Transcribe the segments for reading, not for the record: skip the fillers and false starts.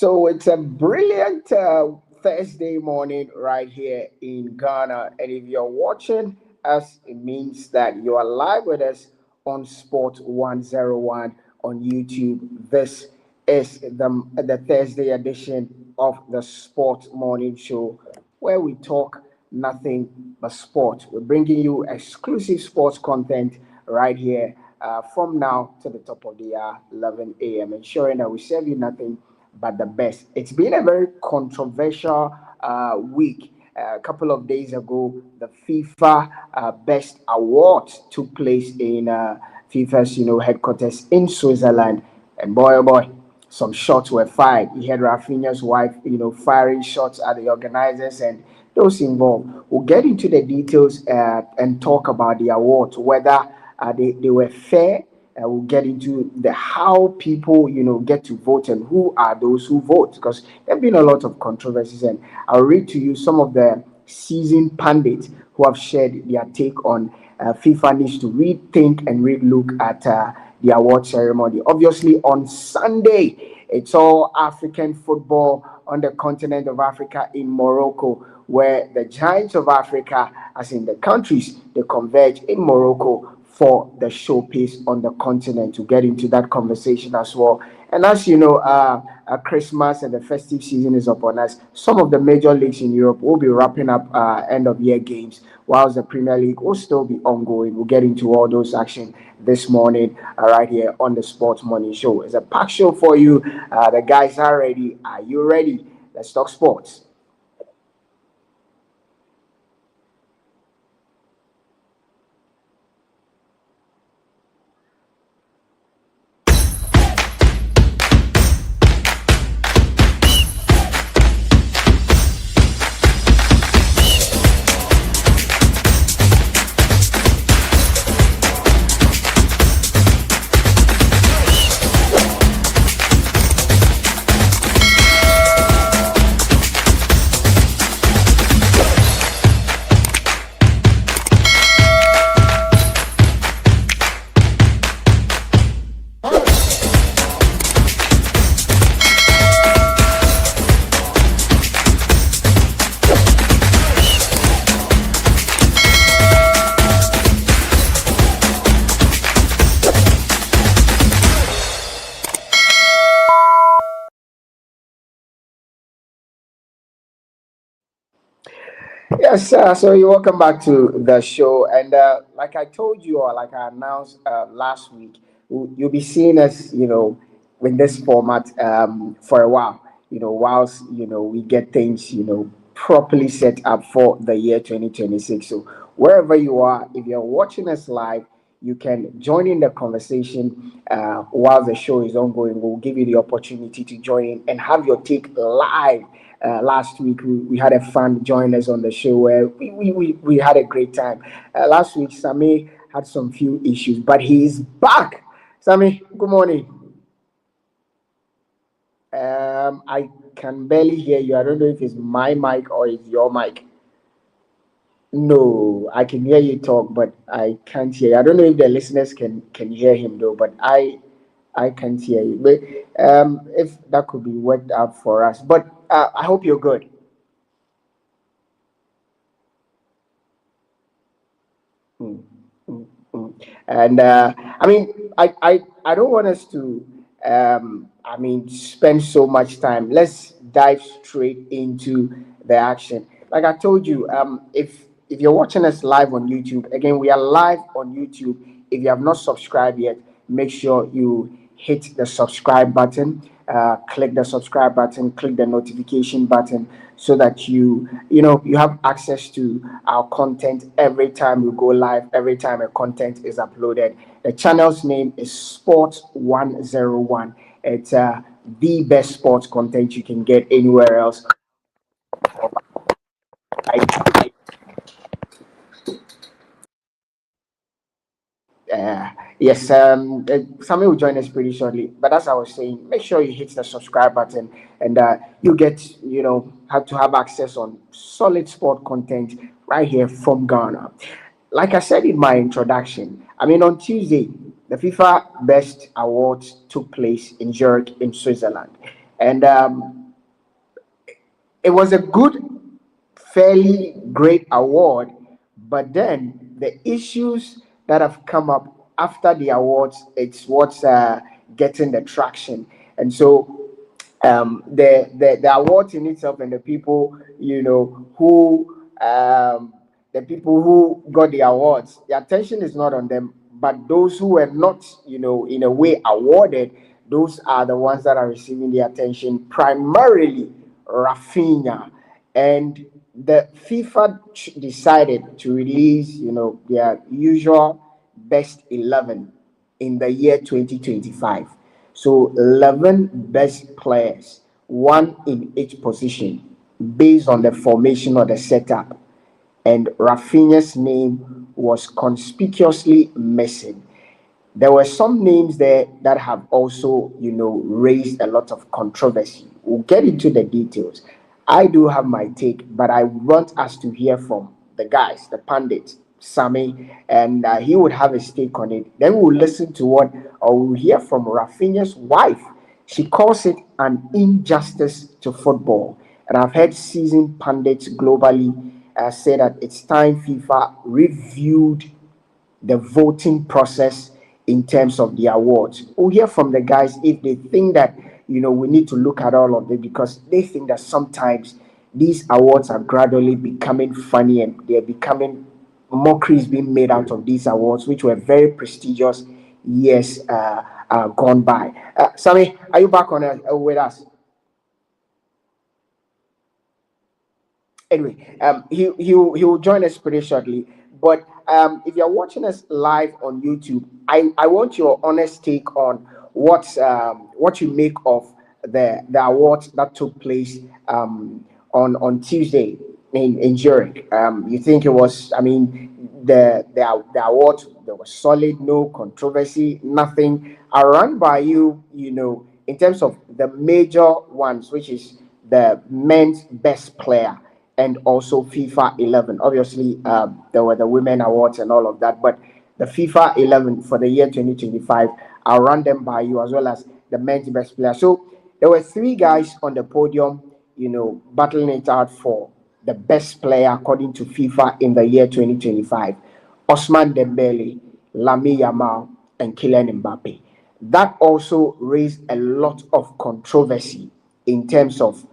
So it's a brilliant Thursday morning right here in Ghana. And if you're watching us, it means that you are live with us on Sport 101 on YouTube. This is the Thursday edition of the Sport Morning Show where we talk nothing but sport. We're bringing you exclusive sports content right here from now to the top of the hour, 11 a.m., ensuring that we serve you nothing but the best. It's been a very controversial week. A couple of days ago, the FIFA Best Awards took place in FIFA's headquarters in Switzerland, and boy oh boy, some shots were fired. You had Rafinha's wife, firing shots at the organizers and those involved. We'll get into the details and talk about the awards, whether they were fair. We'll get into the how people get to vote and who are those who vote, because there have been a lot of controversies, and I'll read to you some of the seasoned pundits who have shared their take on FIFA needs to rethink and relook at the award ceremony. Obviously, on Sunday, it's all African football on the continent of Africa in Morocco, where the giants of Africa, as in the countries, they converge in Morocco for the showpiece on the continent. To get into that conversation as well. And as you know, Christmas and the festive season is upon us. Some of the major leagues in Europe will be wrapping up end of year games, whilst the Premier League will still be ongoing. We'll get into all those action this morning right here on the Sports Morning Show. It's a packed show for you. The guys are ready. Are you ready? Let's talk sports. Yes, so you're welcome back to the show. And like I told you, or like I announced last week, you'll be seeing us, in this format for a while, whilst, we get things, properly set up for the year 2026. So wherever you are, if you're watching us live, you can join in the conversation while the show is ongoing. We'll give you the opportunity to join in and have your take live. Last week we had a fan join us on the show where we had a great time. Last week Sammy had some few issues, but he's back. Sammy, good morning. I can barely hear you. I don't know if it's my mic or it's your mic. No, I can hear you talk, but I can't hear you. I don't know if the listeners can hear him though, but I can't hear you. But if that could be worked out for us. But I hope you're good. Mm, mm, mm. And I mean, I don't want us to, spend so much time. Let's dive straight into the action. Like I told you, if you're watching us live on YouTube, again, we are live on YouTube. If you have not subscribed yet, make sure you hit the subscribe button. Click the subscribe button, click the notification button, so that you have access to our content every time we go live, every time a content is uploaded. The channel's name is Sports 101. It's the best sports content you can get anywhere else. I, Uh, yes, Sammy will join us pretty shortly. But as I was saying, make sure you hit the subscribe button, and you get, have to have access on solid sport content right here from Ghana. Like I said in my introduction, on Tuesday, the FIFA Best Awards took place in Zurich in Switzerland. And it was a good, fairly great award, but then the issues that have come up after the awards, it's what's getting the traction. And so the awards in itself and the people, the people who got the awards, the attention is not on them, but those who were not, in a way awarded, those are the ones that are receiving the attention, primarily Rafinha. And the FIFA decided to release, their usual best 11 in the year 2025. So 11 best players, one in each position, based on the formation or the setup. And Rafinha's name was conspicuously missing. There were some names there that have also, raised a lot of controversy. We'll get into the details. I do have my take, but I want us to hear from the guys, the pundits, Sammy, and he would have his take on it. Then we'll listen to what, or we'll hear from Rafinha's wife. She calls it an injustice to football. And I've heard seasoned pundits globally say that it's time FIFA reviewed the voting process in terms of the awards. We'll hear from the guys if they think that, we need to look at all of it, because they think that sometimes these awards are gradually becoming funny and they're becoming mockeries being made out of these awards, which were very prestigious years gone by. Sammy, are you back on with us? Anyway, he will join us pretty shortly. But if you're watching us live on YouTube, I want your honest take on what you make of the awards that took place on Tuesday in Zurich. You think it was? I mean, the awards, there was solid, no controversy, nothing. I run by you, in terms of the major ones, which is the men's best player and also FIFA 11. Obviously, there were the women awards and all of that, but the FIFA 11 for the year 2025, I'll run them by you, as well as the men's best player. So there were three guys on the podium, battling it out for the best player according to FIFA in the year 2025. Osman Dembele, Lami Yamal, and Kylian Mbappe. That also raised a lot of controversy in terms of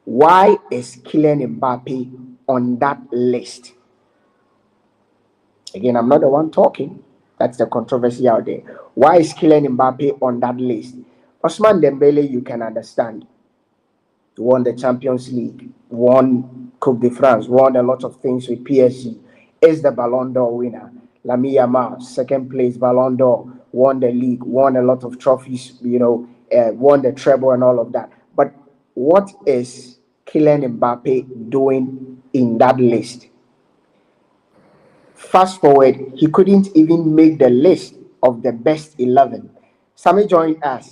why is Kylian Mbappe on that list? Again, I'm not the one talking. That's the controversy out there. Why is Kylian Mbappe on that list? Osman Dembele, you can understand, won the Champions League, won Coupe de France, won a lot of things with PSG, is the Ballon d'Or winner. Lamine Yamal, second place Ballon d'Or, won the league, won a lot of trophies, won the treble and all of that. But what is Kylian Mbappe doing in that list? Fast forward, he couldn't even make the list of the best 11. Sammy joined us.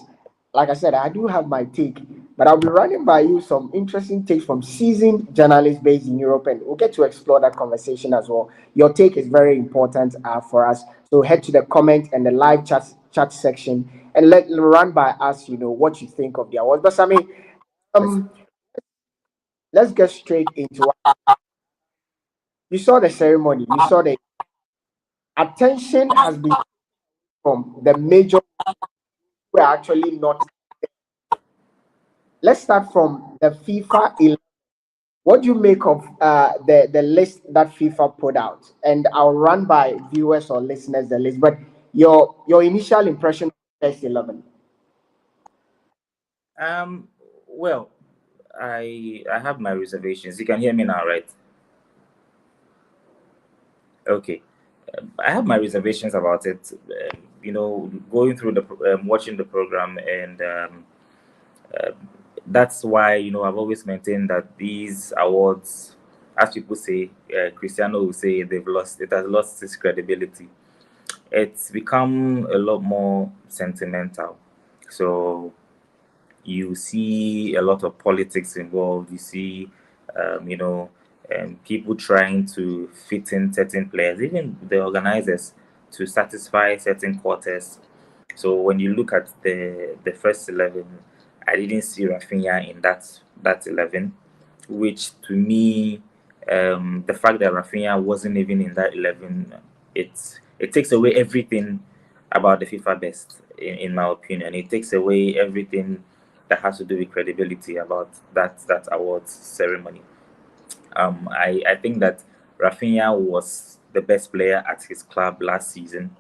Like I said, I do have my take, but I'll be running by you some interesting takes from seasoned journalists based in Europe, and we'll get to explore that conversation as well. Your take is very important for us. So head to the comment and the live chat section and let run by us, what you think of the awards. But Sammy, um, let's get straight into it. You saw the ceremony, you saw the attention has been from the major who are actually not. Let's start from the FIFA 11. What do you make of the list that FIFA put out? And I'll run by viewers or listeners the list, but your initial impression of first 11. Um, well, I have my reservations. You can hear me now, right? Okay. I have my reservations about it. Going through watching the program, and uh, that's why I've always maintained that these awards, as people say, Cristiano will say, it has lost its credibility. It's become a lot more sentimental. So you see a lot of politics involved. You see, people trying to fit in certain players, even the organizers, to satisfy certain quarters. So when you look at the first 11, I didn't see Rafinha in that 11, which to me, the fact that Rafinha wasn't even in that 11, it takes away everything about the FIFA best, in my opinion. It takes away everything that has to do with credibility about that awards ceremony. I think that Rafinha was the best player at his club last season.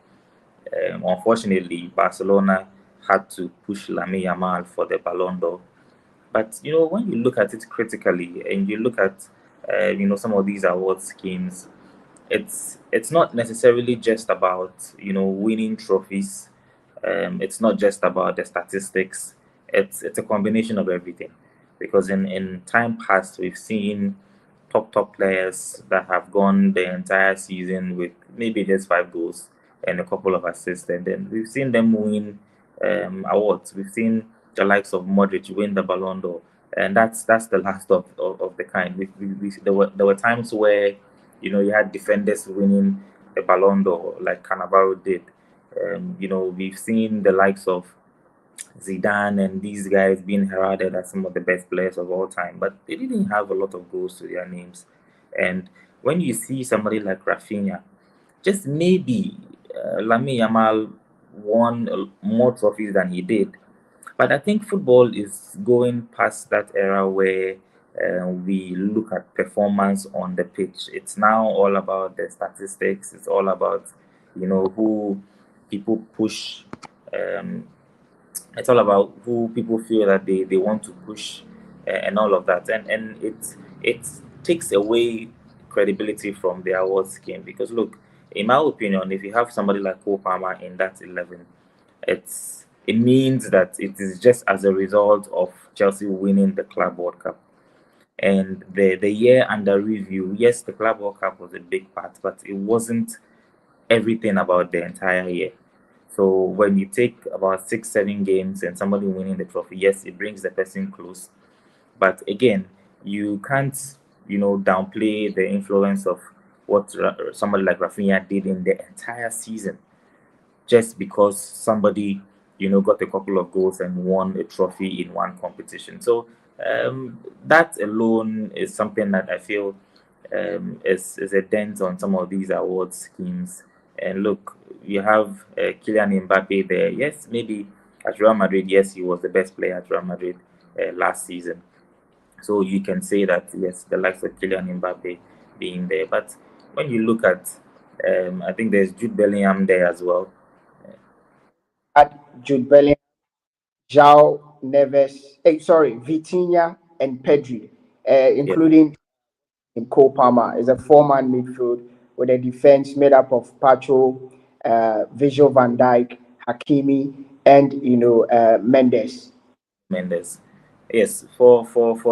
Unfortunately, Barcelona had to push Lamine Yamal for the Ballon d'Or. But when you look at it critically and you look at some of these award schemes, it's not necessarily just about winning trophies. It's not just about the statistics. It's a combination of everything. Because in time past, we've seen top players that have gone the entire season with maybe just 5 goals and a couple of assists, and then we've seen them win awards. We've seen the likes of Modric win the Ballon d'Or, and that's the last of the kind. There were times where you had defenders winning the Ballon d'Or like Cannavaro did. We've seen the likes of Zidane and these guys being heralded as some of the best players of all time, but they didn't have a lot of goals to their names. And when you see somebody like Rafinha, just maybe Lamine Yamal won more trophies than he did, but I think football is going past that era where we look at performance on the pitch. It's now all about the statistics. It's all about who people push. Um, it's all about who people feel that they want to push, and all of that, and it takes away credibility from the awards game. Because look, in my opinion, if you have somebody like Cole Palmer in that 11, it means that it is just as a result of Chelsea winning the Club World Cup. And the year under review, yes, the Club World Cup was a big part, but it wasn't everything about the entire year. So when you take about 6, 7 games and somebody winning the trophy, yes, it brings the person close. But again, you can't, downplay the influence of what somebody like Rafinha did in the entire season, just because somebody, got a couple of goals and won a trophy in one competition. So that alone is something that I feel is a dent on some of these award schemes. And look, you have Kylian Mbappe there. Yes, maybe at Real Madrid, yes, he was the best player at Real Madrid last season. So you can say that, yes, the likes of Kylian Mbappe being there. But when you look at, I think there's Jude Bellingham there as well. At Jude Bellingham, João Neves, sorry, Vitinha and Pedri, Yeah, including in Cole Palmer, is a four-man midfield with a defense made up of Pacho, Virgil van Dijk, Hakimi, and Mendes. Mendes. Yes, for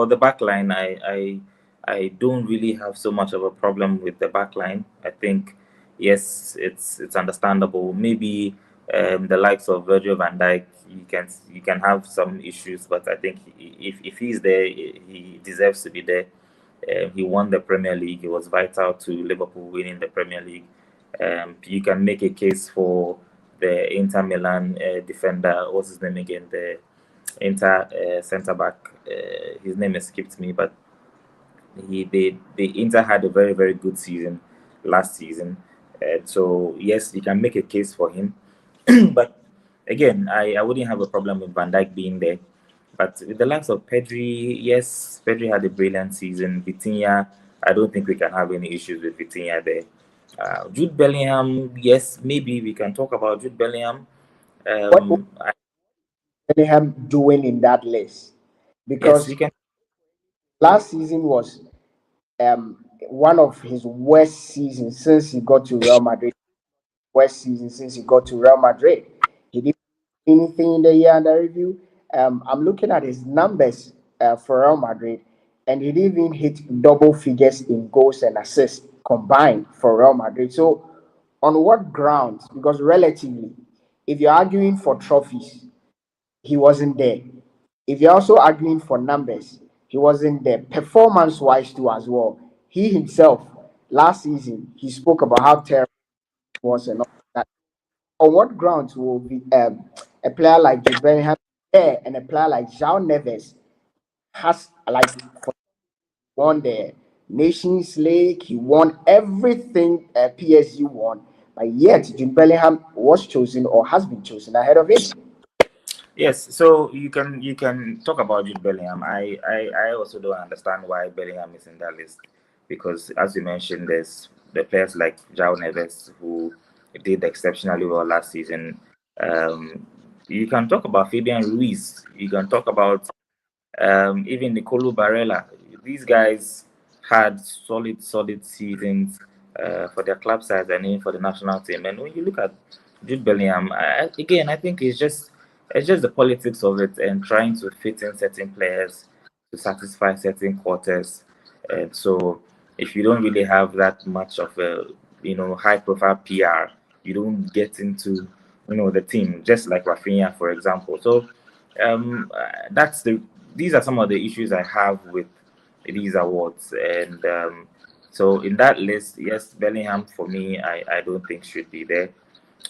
the back line, I don't really have so much of a problem with the back line. I think, yes, it's understandable. Maybe the likes of Virgil van Dijk, you can have some issues, but I think if he's there, he deserves to be there. He won the Premier League. He was vital to Liverpool winning the Premier League. You can make a case for the Inter Milan defender. What's his name again? The Inter centre back. His name escaped me, but the Inter had a very good season last season. So yes, you can make a case for him, but again, I wouldn't have a problem with Van Dijk being there. But with the likes of Pedri, yes, Pedri had a brilliant season. Vitinha, I don't think we can have any issues with Vitinha there. Jude Bellingham, yes, maybe we can talk about Jude Bellingham. What I, Bellingham doing in that list? yes, Because we can. last season was one of his worst seasons since he got to Real Madrid. Worst season since he got to Real Madrid. He didn't do anything in the year under review. I'm looking at his numbers for Real Madrid, and he didn't even hit double figures in goals and assists combined for Real Madrid. So, on what grounds? Because relatively, if you're arguing for trophies, he wasn't there. If you're also arguing for numbers, he wasn't there. Performance wise, too, as well. He himself, last season, he spoke about how terrible he was and all that. On what grounds will be a player like Jude Bellingham there, and a player like João Neves has like won the Nations League. He won everything PSG won, but yet Jude Bellingham was chosen or has been chosen ahead of him. Yes, so you can talk about Jude Bellingham. I also don't understand why Bellingham is in that list because, as you mentioned, there's the players like João Neves who did exceptionally well last season. Um, you can talk about Fabian Ruiz. You can talk about even Nicolo Barella. These guys had solid seasons for their club sides and even for the national team. And when you look at Jude Bellingham, again, I think it's just the politics of it and trying to fit in certain players to satisfy certain quarters. And so, if you don't really have that much of a high profile PR, you don't get into the team. Just like Rafinha, for example. So that's these are some of the issues I have with these awards. And so in that list, yes, Bellingham for me, I don't think should be there.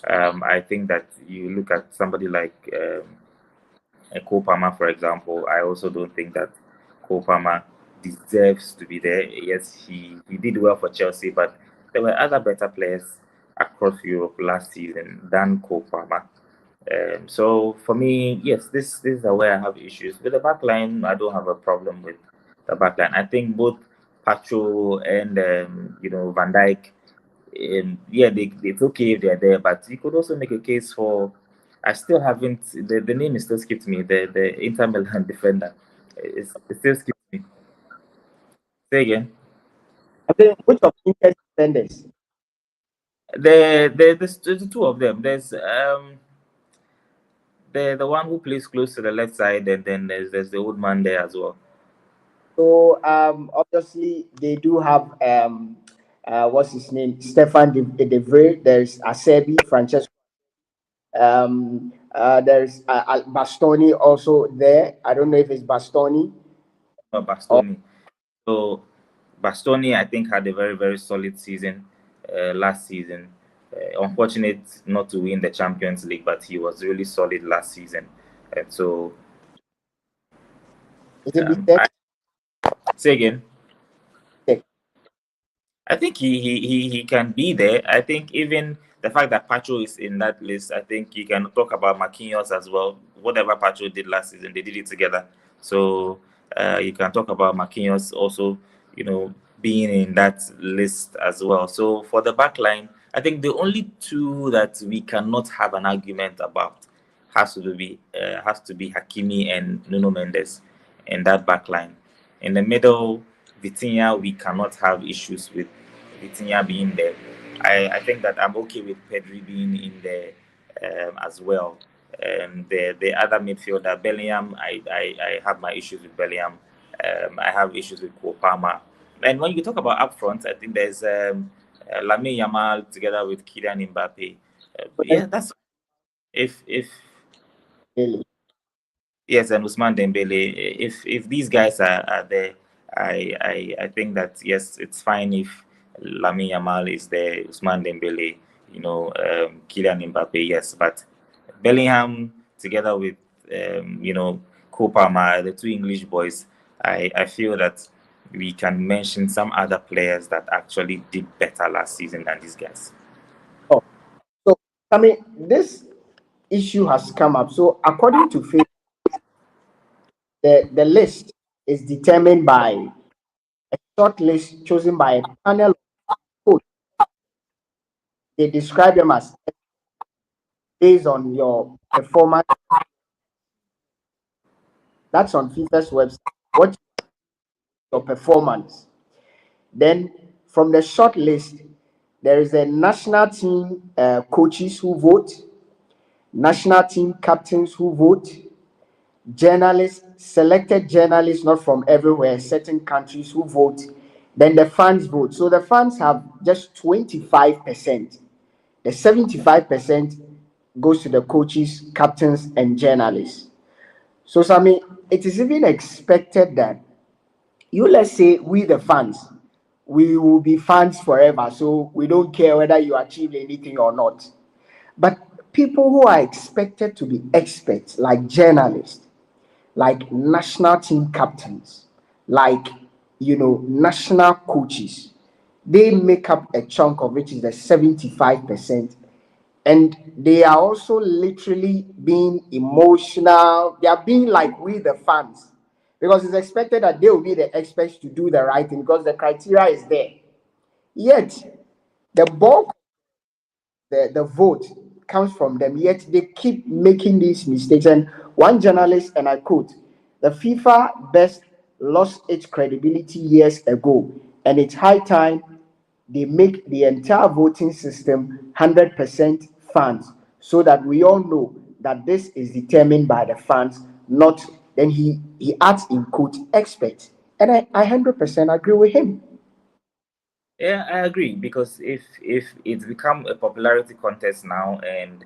I think that you look at somebody like Cole Palmer, for example. I also don't think that Cole Palmer deserves to be there. Yes, he did well for Chelsea, but there were other better players across Europe last season than Cole Palmer. So for me, yes, this is where I have issues with the back line. I don't have a problem with the back line. I think both Pacho and Van Dijk, yeah, it's okay if they're there, but you could also make a case for. I still haven't the name is still skipped me. The Inter Milan defender, it still skipped me. Say again. I think which of Inter's defenders? There's the two of them. There's the one who plays close to the left side, and then there's the old man there as well. So obviously they do have what's his name? Stefan De Vrij. There's Acerbi, Francesco. There's Bastoni also there. I don't know if it's Bastoni or Bastoni. So Bastoni, I think, had a very solid season last season. Unfortunate not to win the Champions League, but he was really solid last season. And so, is it Bissek? I say again. Bissek. I think he can be there. I think even the fact that Pacho is in that list, I think you can talk about Marquinhos as well. Whatever Pacho did last season, they did it together. So you can talk about Marquinhos also, being in that list as well. So for the back line, I think the only two that we cannot have an argument about has to be Hakimi and Nuno Mendes in that back line. In the middle, Vitinha, we cannot have issues with Vitinha being there. I think that I'm okay with Pedri being in there as well. The other midfielder, Bellingham, I have my issues with Bellingham. I have issues with Kopama. And when you talk about up front, I think there's Lamine Yamal together with Kylian Mbappe. Yeah, that's if Really. yes, and Usman Dembele. If these guys are there, I think that yes, it's fine if Lamine Yamal is there, Usman Dembele, Kylian Mbappe, yes, but Bellingham together with Cole Palmer, the two English boys, I feel that we can mention some other players that actually did better last season than these guys. Oh, so I mean this issue has come up. So according to FIFA, the list is determined by a short list chosen by a panel of coach. They describe them as based on your performance. That's on FIFA's website. What your performance? Then from the short list, there is a national team coaches who vote, national team captains who vote, journalists, selected journalists, not from everywhere, certain countries who vote. Then the fans vote. So the fans have just 25%. The 75% goes to the coaches, captains, and journalists. So, Sammy, it is even expected that let's say, we the fans, we will be fans forever. So we don't care whether you achieve anything or not. But people who are expected to be experts, like journalists, like national team captains, like national coaches, they make up a chunk of which is the 75%. And they are also literally being emotional. They are being like we, the fans, because it's expected that they will be the experts to do the right thing because the criteria is there. Yet, the bulk the vote comes from them, yet they keep making these mistakes. And one journalist, and I quote, the FIFA best lost its credibility years ago, and it's high time they make the entire voting system 100% fans so that we all know that this is determined by the fans, not then he adds in quote experts. And I 100% agree with him. Yeah, I agree because if it's become a popularity contest now and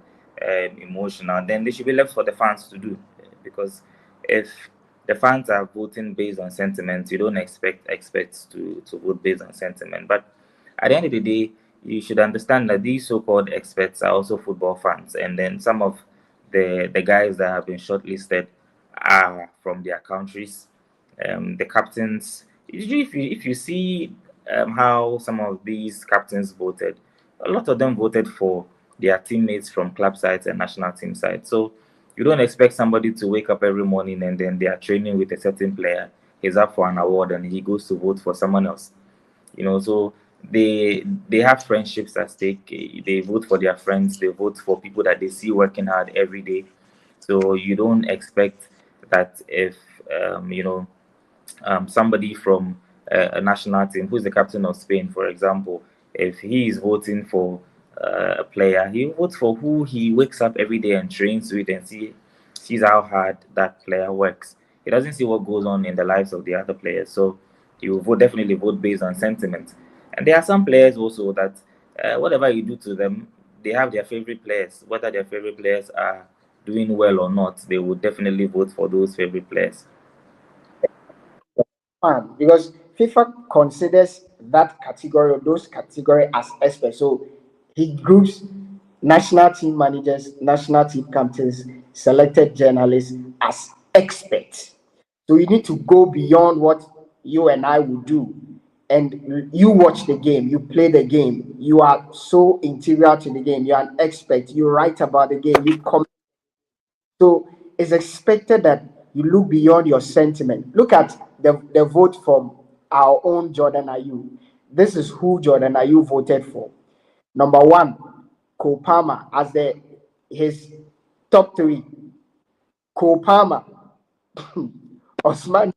emotional, then they should be left for the fans to do. Because if the fans are voting based on sentiment, you don't expect experts to vote based on sentiment. But at the end of the day, you should understand that these so-called experts are also football fans, and then some of the guys that have been shortlisted are from their countries. The captains, usually if you see how some of these captains voted, a lot of them voted for their teammates from club sides and national team sides. So you don't expect somebody to wake up every morning and then they are training with a certain player. He's up for an award and he goes to vote for someone else. So they have friendships at stake. They vote for their friends. They vote for people that they see working hard every day. So you don't expect that if somebody from a national team, who's the captain of Spain, for example, if he is voting for a player, he votes for who he wakes up every day and trains with and sees how hard that player works. He doesn't see what goes on in the lives of the other players. So he will definitely vote based on sentiment. And there are some players also that whatever you do to them, they have their favorite players. Whether their favorite players are doing well or not, they will definitely vote for those favorite players. Fan because FIFA considers that category or those category as experts. So he groups national team managers, national team captains, selected journalists as experts. So you need to go beyond what you and I would do. And you watch the game, you play the game, you are so integral to the game, you're an expert, you write about the game, you comment. So it's expected that you look beyond your sentiment. Look at the vote from our own Jordan Ayew. This is who Jordan Ayew voted for. Number one, Kopama as his top three. Kopama, Osman,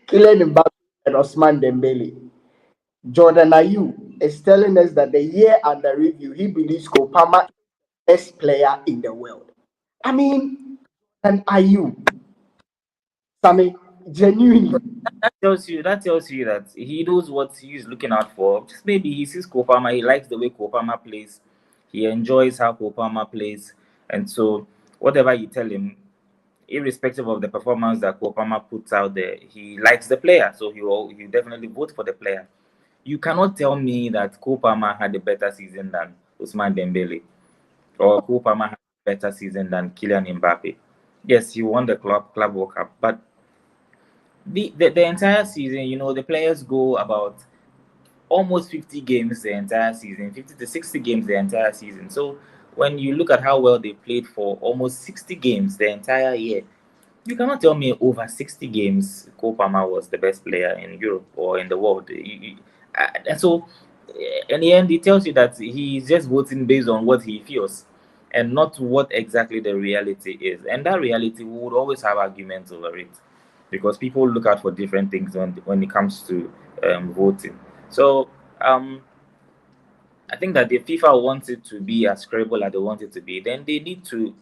Kylian Mbappe, and Osman Dembele. Jordan Ayew is telling us that the year under review, he believes Kopama is the best player in the world. I mean, and Ayew, Sammy, genuinely. That tells you that he knows what he's looking out for. Just maybe he sees Kopama, he likes the way Kopama plays, he enjoys how Kopama plays, and so whatever you tell him, irrespective of the performance that Kopama puts out there, he likes the player, so he definitely vote for the player. You cannot tell me that Kopama had a better season than Usman Dembele or Kopama had a better season than Kylian Mbappe. Yes, he won the Club World Cup, but the entire season, the players go about almost 50 games the entire season, 50 to 60 games the entire season. So when you look at how well they played for almost 60 games the entire year, you cannot tell me over 60 games Cole Palmer was the best player in Europe or in the world. And so, in the end, it tells you that he's just voting based on what he feels and not what exactly the reality is. And that reality, we would always have arguments over it because people look out for different things when it comes to voting. So, I think that if FIFA wants it to be as credible as they want it to be, then they need to,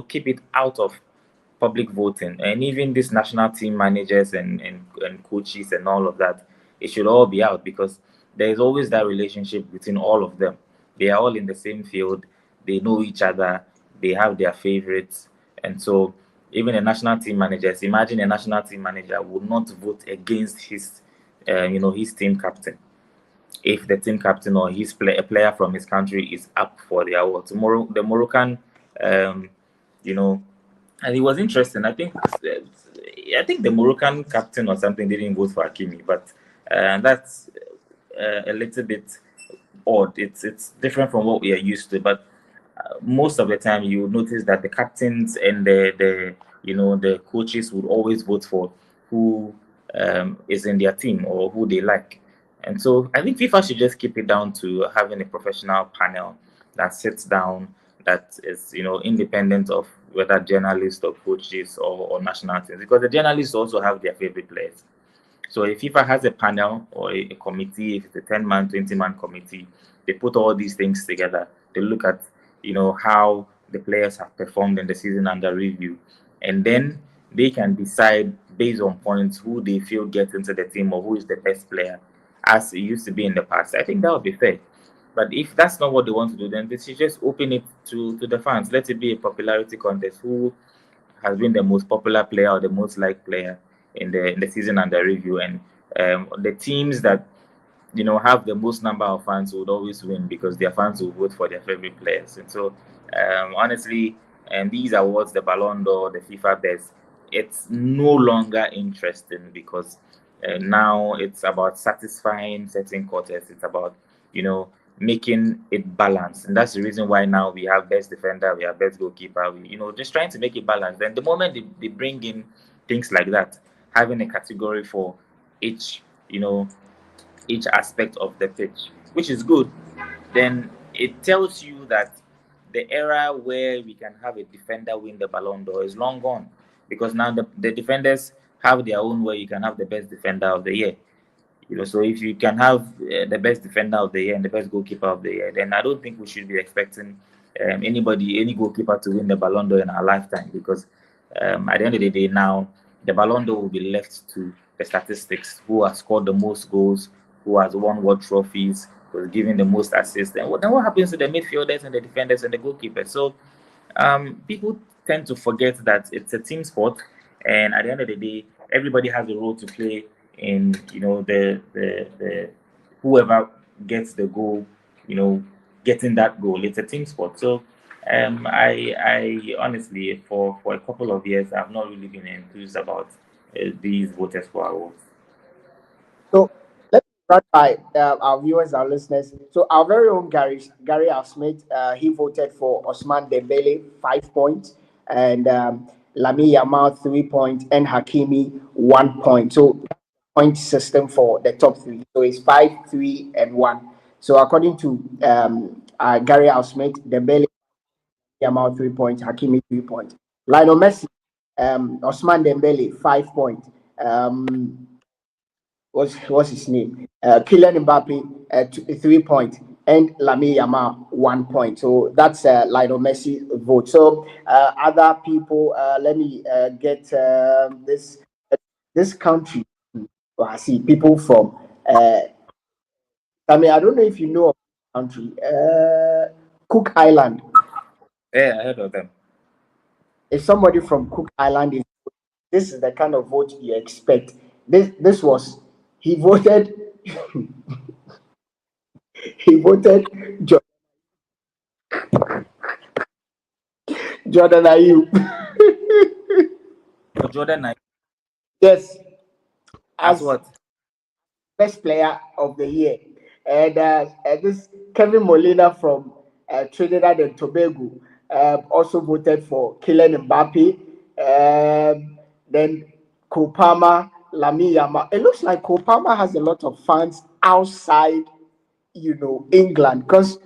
keep it out of public voting. And even these national team managers and coaches and all of that, it should all be out because there is always that relationship between all of them. They are all in the same field, they know each other, they have their favorites. And so even the national team managers, imagine a national team manager would not vote against his team captain. if the team captain or a player from his country is up for the award. Tomorrow, the Moroccan, um, you know, and it was interesting. I think the Moroccan captain or something didn't vote for Hakimi, but that's a little bit odd. It's different from what we are used to, but most of the time you would notice that the captains and the coaches would always vote for who is in their team or who they like. And so I think FIFA should just keep it down to having a professional panel that sits down, that is independent of whether journalists or coaches or national teams, because the journalists also have their favorite players. So if FIFA has a panel or a committee, if it's a 10-man, 20-man committee, they put all these things together. They look at, how the players have performed in the season under review. And then they can decide based on points who they feel gets into the team or who is the best player, as it used to be in the past. I think that would be fair. But if that's not what they want to do, then they should just open it to the fans. Let it be a popularity contest. Who has been the most popular player or the most liked player in the season under review, and the teams that have the most number of fans would always win because their fans will vote for their favorite players. And so honestly, and these awards, the Ballon d'Or, the FIFA best, it's no longer interesting because now it's about satisfying certain quarters. It's about making it balanced, and that's the reason why now we have best defender, we have best goalkeeper. We just trying to make it balanced. Then the moment they bring in things like that, having a category for each you know each aspect of the pitch, which is good, then it tells you that the era where we can have a defender win the Ballon d'Or is long gone, because now the defenders have their own way. You can have the best defender of the year. So if you can have the best defender of the year and the best goalkeeper of the year, then I don't think we should be expecting any goalkeeper to win the Ballon d'Or in our lifetime, because at the end of the day now, the Ballon d'Or will be left to the statistics: who has scored the most goals, who has won what trophies, who has given the most assists. Then what happens to the midfielders and the defenders and the goalkeepers? So people tend to forget that it's a team sport, and at the end of the day, everybody has a role to play in the whoever gets the goal, getting that goal. It's a team sport. So I honestly, for a couple of years, I've not really been enthused about these voters for awards. So let's run by our viewers, our listeners. So our very own Gary Smith, he voted for Osman Dembele 5 points, and Lami Yamal 3 points, and Hakimi 1 point. So point system for the top three. So it's 5, 3, and 1. So according to Gary Smith, Dembele, Yamal 3 points, Hakimi 3 points. Lionel Messi, Osman Dembele 5 points. What's his name? Kylian Mbappe 3 points, and Lami Yamal 1 point. So that's Lionel Messi vote. So other people, let me get this country. Oh, I see people from. I don't know if you know of the country. Cook Island. Yeah, I heard of them. If somebody from Cook Island is, this is the kind of vote you expect. This was he voted. He voted Jordan Ayew. For Jordan, Yes, as as what? best player of the year, and this Kevin Molina from Trinidad and Tobago also voted for Kylian Mbappe. Then Kopama, Lami Yama. It looks like Kopama has a lot of fans outside, England, because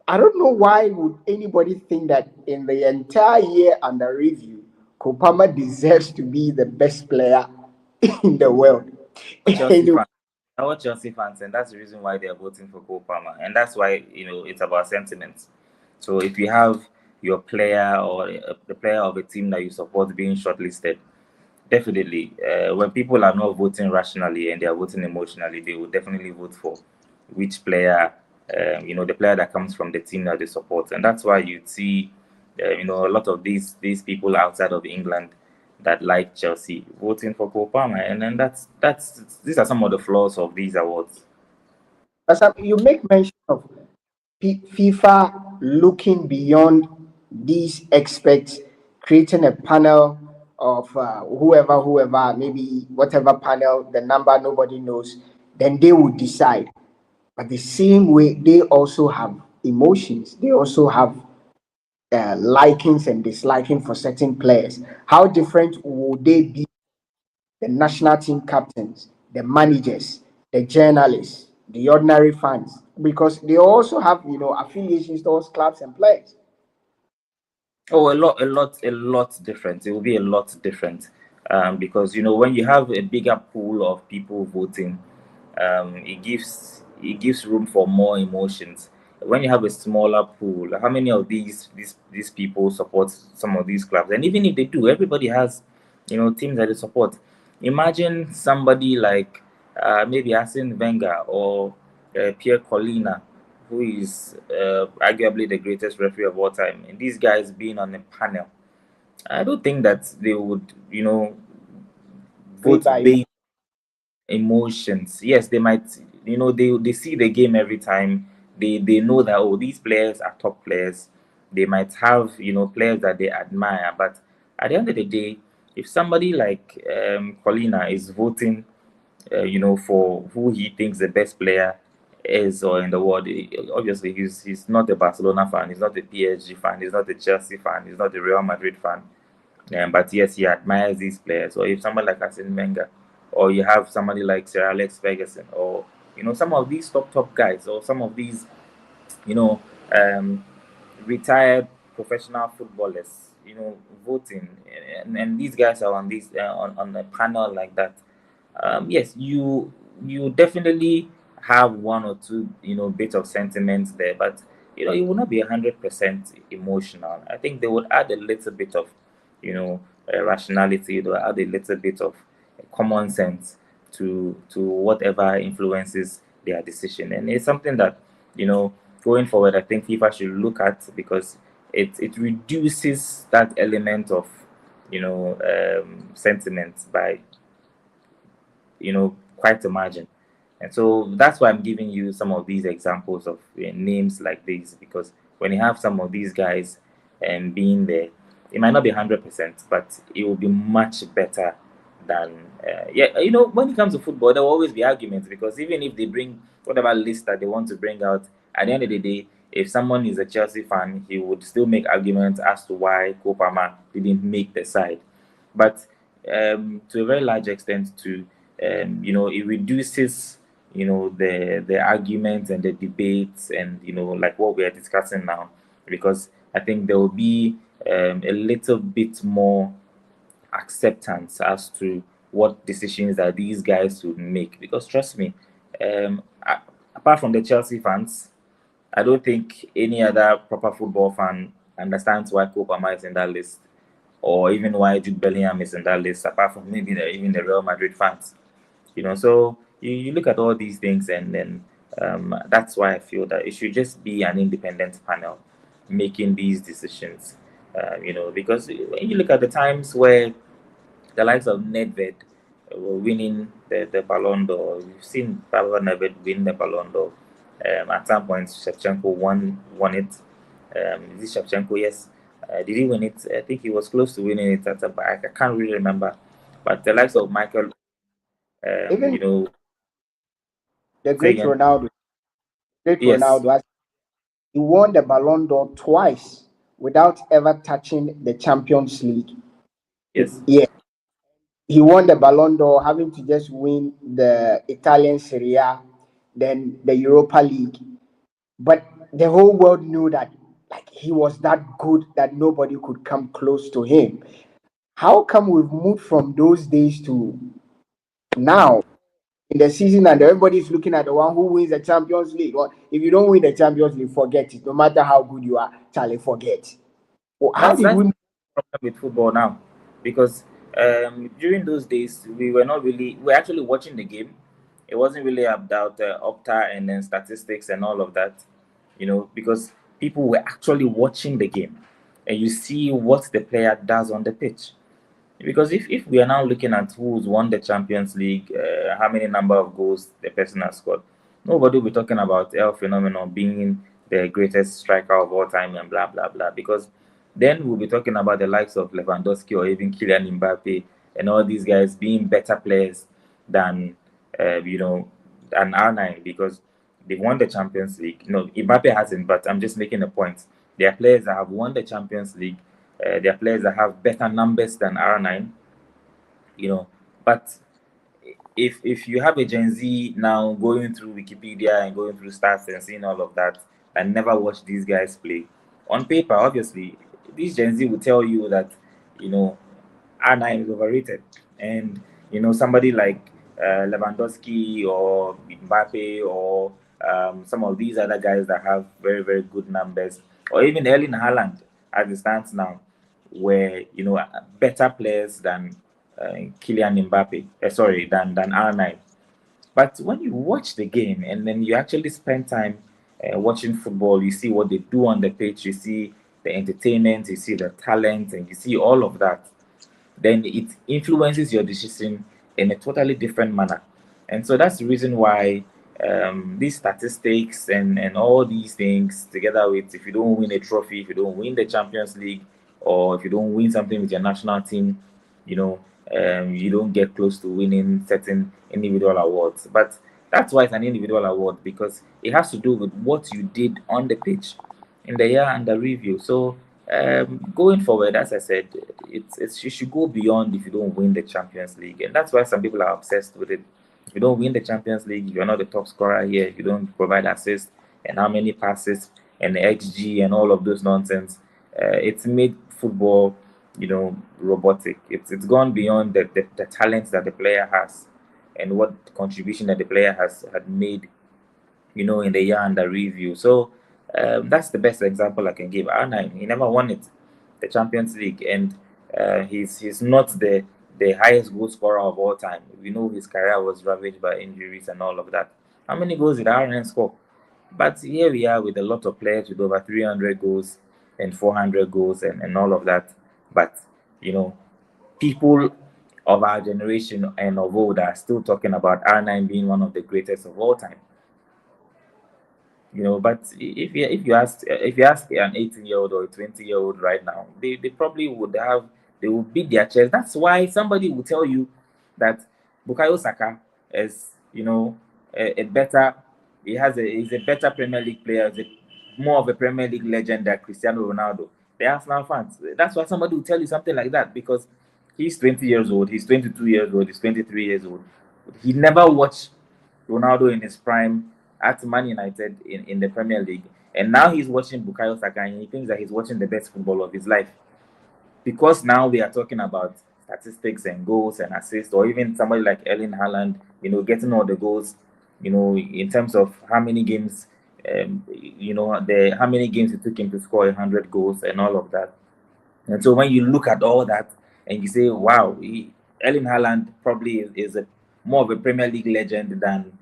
I don't know why would anybody think that in the entire year under review, Kopama deserves to be the best player in the world. Chelsea Anyway, fans. I watch Chelsea fans, and that's the reason why they are voting for Cole Palmer, and that's why it's about sentiments. So if you have your player or the player of a team that you support being shortlisted, definitely, when people are not voting rationally and they are voting emotionally, they will definitely vote for which player, the player that comes from the team that they support, and that's why you see, a lot of these people outside of England that like Chelsea voting for Cole Palmer, and then that's these are some of the flaws of these awards. You make mention of FIFA looking beyond these experts, creating a panel of whoever, maybe whatever panel, the number nobody knows, then they would decide. But the same way, they also have emotions. They also have likings and disliking for certain players. How different would they be? The national team captains, the managers, the journalists, the ordinary fans, because they also have affiliations towards clubs and players. Oh, a lot different. It will be a lot different, because when you have a bigger pool of people voting, it gives room for more emotions. When you have a smaller pool, how many of these people support some of these clubs? And even if they do, everybody has teams that they support. Imagine somebody like maybe Arsene Wenger or Pierre Colina, who is arguably the greatest referee of all time, and these guys being on a panel. I don't think that they would, Played vote by based emotions. Yes, they might, they see the game every time. They know that, oh, these players are top players. They might have players that they admire, but at the end of the day, if somebody like Colina is voting for who he thinks the best player is or in the world. Obviously, he's not a Barcelona fan, he's not a PSG fan, he's not a Chelsea fan, he's not a Real Madrid fan. But yes, he admires these players. Or if somebody like Arsene Wenger, or you have somebody like Sir Alex Ferguson, or some of these top guys, or some of these you know um, retired professional footballers, voting, and these guys are on on a panel like that. Yes, you definitely have one or two, bits of sentiments there, but it will not be 100% emotional. I think they would add a little bit of, rationality. They will add a little bit of common sense to whatever influences their decision, and it's something that going forward, I think FIFA should look at, because it reduces that element of sentiment by quite a margin. And so that's why I'm giving you some of these examples of names like these, because when you have some of these guys being there, it might not be 100%, but it will be much better than, yeah, when it comes to football, there will always be arguments, because even if they bring whatever list that they want to bring out, at the end of the day, if someone is a Chelsea fan, he would still make arguments as to why Kopama didn't make the side. But to a very large extent, too, it reduces the arguments and the debates, and like what we are discussing now, because I think there will be a little bit more acceptance as to what decisions that these guys would make. Because trust me, apart from the Chelsea fans, I don't think any other proper football fan understands why Kopama is in that list, or even why Jude Bellingham is in that list, apart from maybe even the Real Madrid fans. So you look at all these things, and then that's why I feel that it should just be an independent panel making these decisions. Because when you look at the times where the likes of Nedved were winning the Ballon d'Or, we've seen Pavel Nedved win the Ballon d'Or. At some point, Shevchenko won it. Is it Shevchenko? Yes. Did he win it? I think he was close to winning it at I can't really remember. But the likes of Michael, even the say great again. Ronaldo. Great Yes, Ronaldo, he won the Ballon d'Or twice without ever touching the Champions League. yes. Yeah, he won the Ballon d'Or having to just win the Italian Serie A, then the Europa League. But the whole world knew that like he was that good that nobody could come close to him. How come we've moved from those days to now in the season, and everybody's looking at the one who wins the Champions League? Or if you don't win the Champions League, forget it. No matter how good you are, Charlie, forget. Well, how did That's we? the problem with football now, because during those days we're actually watching the game. It wasn't really about Opta and then statistics and all of that, because people were actually watching the game, and you see what the player does on the pitch. Because if we are now looking at who's won the Champions League, how many number of goals the person has scored, Nobody will be talking about El Phenomenon being the greatest striker of all time and blah blah blah, because then we'll be talking about the likes of Lewandowski or even Kylian Mbappe and all these guys being better players than you know, than R9, because they won the Champions League. No, Mbappe hasn't, but I'm just making a point. There are players that have won the Champions League. There are players that have better numbers than R9, you know. But if you have a Gen Z now going through Wikipedia and going through stats and seeing all of that and never watched these guys play, on paper, obviously, this Gen Z will tell you that, you know, R9 is overrated. And, you know, somebody like Lewandowski or Mbappe or some of these other guys that have very, very good numbers, or even Erling Haaland as it stands now, were, you know, better players than Kylian Mbappe, sorry, than R9. But when you watch the game and then you actually spend time watching football, you see what they do on the pitch, you see the entertainment, you see the talent, and you see all of that, then it influences your decision in a totally different manner. And so that's the reason why these statistics and all these things, together with if you don't win a trophy, if you don't win the Champions League, or if you don't win something with your national team, you know, you don't get close to winning certain individual awards. But that's why it's an individual award, because it has to do with what you did on the pitch in the year under review. So going forward, as I said, it's you should go beyond if you don't win the Champions League, and that's why some people are obsessed with it. If you don't win the Champions League, if you're not the top scorer here, if you don't provide assists and how many passes and the XG and all of those nonsense, it's made football, you know, robotic. It's gone beyond the talents that the player has and what contribution that the player has had made, you know, in the year under review. So that's the best example I can give. R9, he never won it, the Champions League, and he's not the highest goal scorer of all time. We know his career was ravaged by injuries and all of that. How many goals did R9 score? But here we are with a lot of players with over 300 goals and 400 goals and all of that. But, you know, people of our generation and of old are still talking about R9 being one of the greatest of all time, you know. But if you ask an 18-year-old or a 20-year-old right now, they probably would have, they would beat their chest. That's why somebody will tell you that Bukayo Saka is, you know, a better, he's a better Premier League player, he's more of a Premier League legend than Cristiano Ronaldo. The Arsenal fans, that's why somebody will tell you something like that, because he's 20 years old, he's 22 years old, he's 23 years old. He never watched Ronaldo in his prime at Man United in the Premier League. And now he's watching Bukayo Saka and he thinks that he's watching the best football of his life. Because now we are talking about statistics and goals and assists, or even somebody like Erling Haaland, you know, getting all the goals, you know, in terms of how many games, you know, how many games it took him to score 100 goals and all of that. And so when you look at all that and you say, wow, Erling Haaland probably is a, more of a Premier League legend than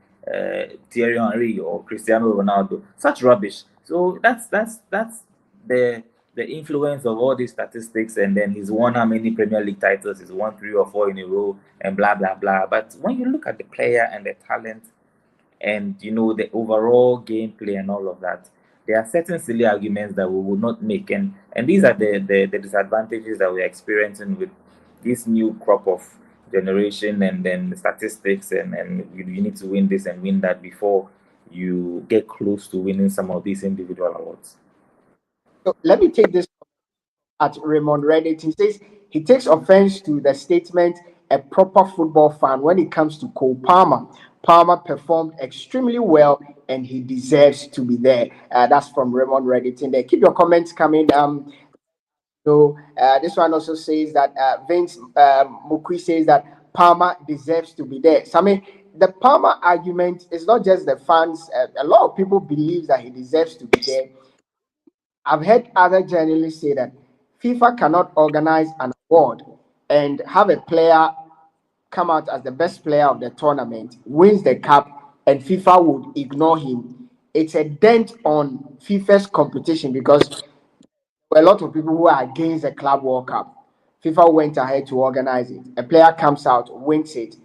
Thierry Henry or Cristiano Ronaldo. Such rubbish. So that's the influence of all these statistics, and then he's won how many Premier League titles? He's won 3 or 4 in a row, and blah blah blah. But when you look at the player and the talent, and you know the overall gameplay and all of that, there are certain silly arguments that we will not make, and these are the disadvantages that we're experiencing with this new crop of generation, and then the statistics, and you need to win this and win that before you get close to winning some of these individual awards. So let me take this at Raymond Reddit. He says he takes offense to the statement a proper football fan when it comes to Cole Palmer. Palmer performed extremely well and he deserves to be there. That's from Raymond Reddit in there. Keep your comments coming. This one also says that Vince Mukui says that Palmer deserves to be there. So I mean, the Palmer argument is not just the fans. A lot of people believe that he deserves to be there. I've heard other journalists say that FIFA cannot organize an award and have a player come out as the best player of the tournament, wins the cup, and FIFA would ignore him. It's a dent on FIFA's competition because there were a lot of people who are against the Club World Cup. FIFA went ahead to organize it. A player comes out, wins it.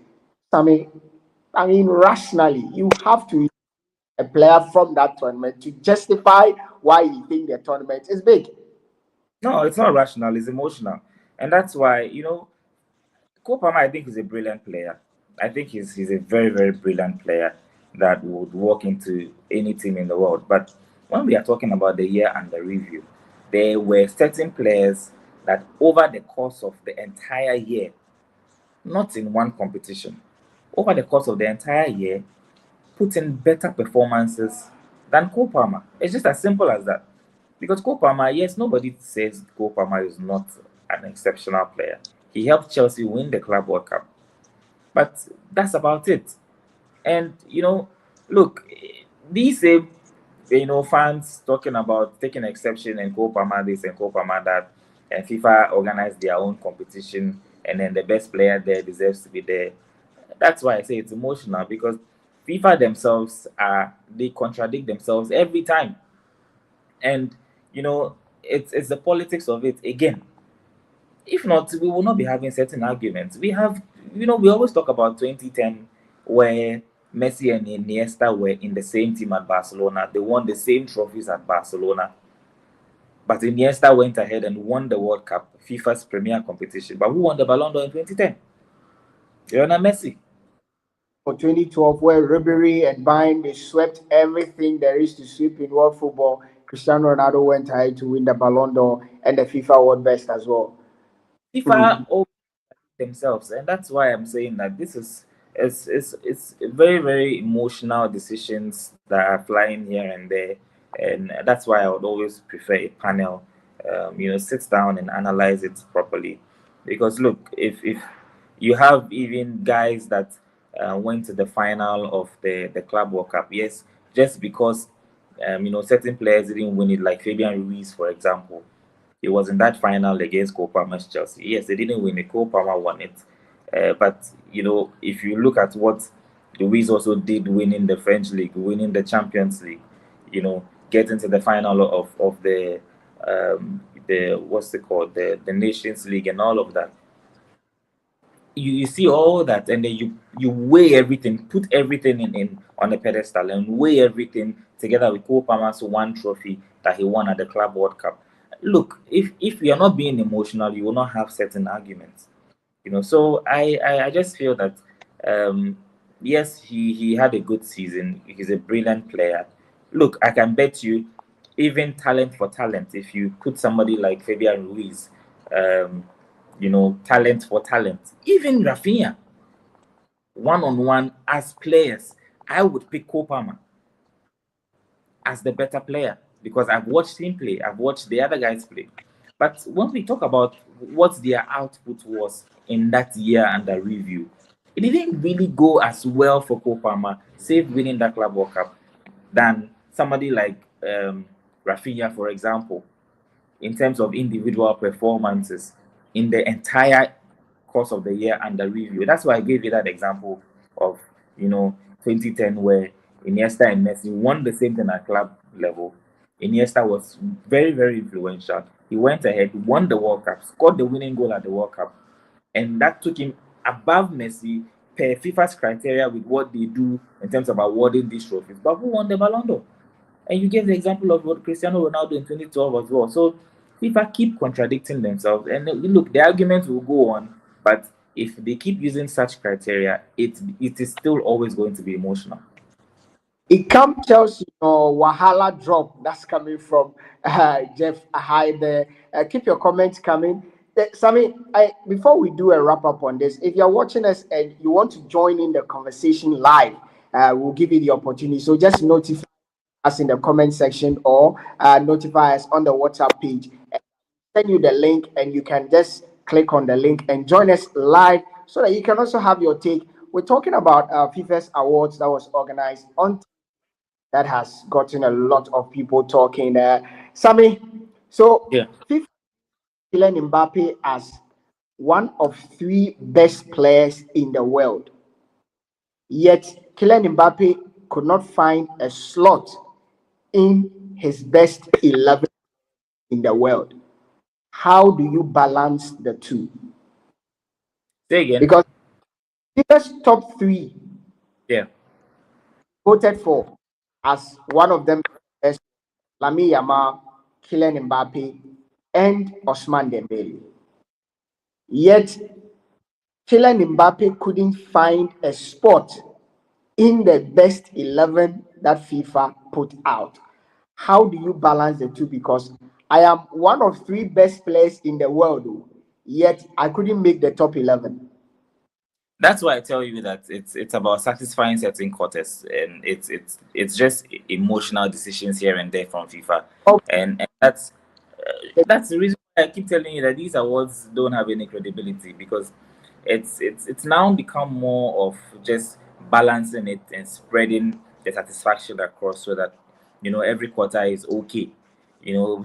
I mean, rationally, you have to a player from that tournament to justify why you think the tournament is big. No, it's not rational, it's emotional. And that's why, Cole Palmer, I think, is a brilliant player. I think he's a very, very brilliant player that would walk into any team in the world. But when we are talking about the year under review, there were certain players that over the course of the entire year, not in one competition, over the course of the entire year, put in better performances than Cole Palmer. It's just as simple as that. Because Cole Palmer, yes, nobody says Cole Palmer is not an exceptional player. He helped Chelsea win the Club World Cup. But that's about it. And look, these same fans talking about taking exception and Cole Palmer this and Cole Palmer that, and FIFA organized their own competition, and then the best player there deserves to be there. That's why I say it's emotional, because FIFA themselves they contradict themselves every time. And it's the politics of it again. If not, we will not be having certain arguments. We have, we always talk about 2010, where Messi and Iniesta were in the same team at Barcelona. They won the same trophies at Barcelona. But Iniesta went ahead and won the World Cup, FIFA's premier competition. But who won the Ballon d'Or in 2010? Lionel Messi. For 2012, where Ribery and Bayern they swept everything there is to sweep in world football. Cristiano Ronaldo went ahead to win the Ballon d'Or and the FIFA World Best as well. FIFA themselves, and that's why I'm saying that this is it's very, very emotional decisions that are flying here and there. And that's why I would always prefer a panel, sits down and analyze it properly. Because look, if you have even guys that went to the final of the Club World Cup, yes, just because certain players didn't win it, like Fabian Ruiz, for example. He was in that final against Cole Palmer's Chelsea. Yes, they didn't win it. Cole Palmer won it. But if you look at what Luis also did, winning the French league, winning the Champions League, getting to the final of the what's it called, the Nations League, and all of that. You see all that, and then you weigh everything, put everything in on a pedestal, and weigh everything together with Cole Palmer's one trophy that he won at the Club World Cup. Look, if you are not being emotional, you will not have certain arguments. So I just feel that yes, he had a good season. He's a brilliant player. Look, I can bet you, even talent for talent, if you put somebody like Fabian Ruiz, um, talent for talent, even Rafinha, one on one as players, I would pick Cole Palmer as the better player, because I've watched him play, I've watched the other guys play. But when we talk about what their output was in that year under review, it didn't really go as well for Cole Palmer, save winning that Club World Cup, than somebody like Rafinha, for example, in terms of individual performances in the entire course of the year under review. That's why I gave you that example of 2010, where Iniesta and Messi won the same thing at club level. Iniesta was very, very influential. He went ahead, won the World Cup, scored the winning goal at the World Cup, and that took him above Messi per FIFA's criteria with what they do in terms of awarding these trophies. But who won the Ballon d'Or? And you gave the example of what Cristiano Ronaldo in 2012 as well. So FIFA keep contradicting themselves. And look, the arguments will go on, but if they keep using such criteria, it is still always going to be emotional. It comes Chelsea Wahala drop that's coming from Jeff Ahai there. Keep your comments coming. Sammy, before we do a wrap up on this, if you're watching us and you want to join in the conversation live, we'll give you the opportunity. So just notify us in the comment section, or notify us on the WhatsApp page. And send you the link, and you can just click on the link and join us live so that you can also have your take. We're talking about FIFA's awards that was organized on that has gotten a lot of people talking. Sammy, so Yeah. FIFA Kylian Mbappe as one of three best players in the world. Yet Kylian Mbappe could not find a slot in his best 11 in the world. How do you balance the two? Say again. Because FIFA's top three Yeah. voted for as one of them is Lamine Yamal, Kylian Mbappe, and Ousmane Dembele. Yet Kylian Mbappe couldn't find a spot in the best 11 that FIFA put out. How do you balance the two? Because I am one of three best players in the world, yet I couldn't make the top 11. That's why I tell you that it's about satisfying certain quarters, and it's just emotional decisions here and there from FIFA, Oh, and that's the reason why I keep telling you that these awards don't have any credibility, because it's now become more of just balancing it and spreading the satisfaction across, so that every quarter is okay.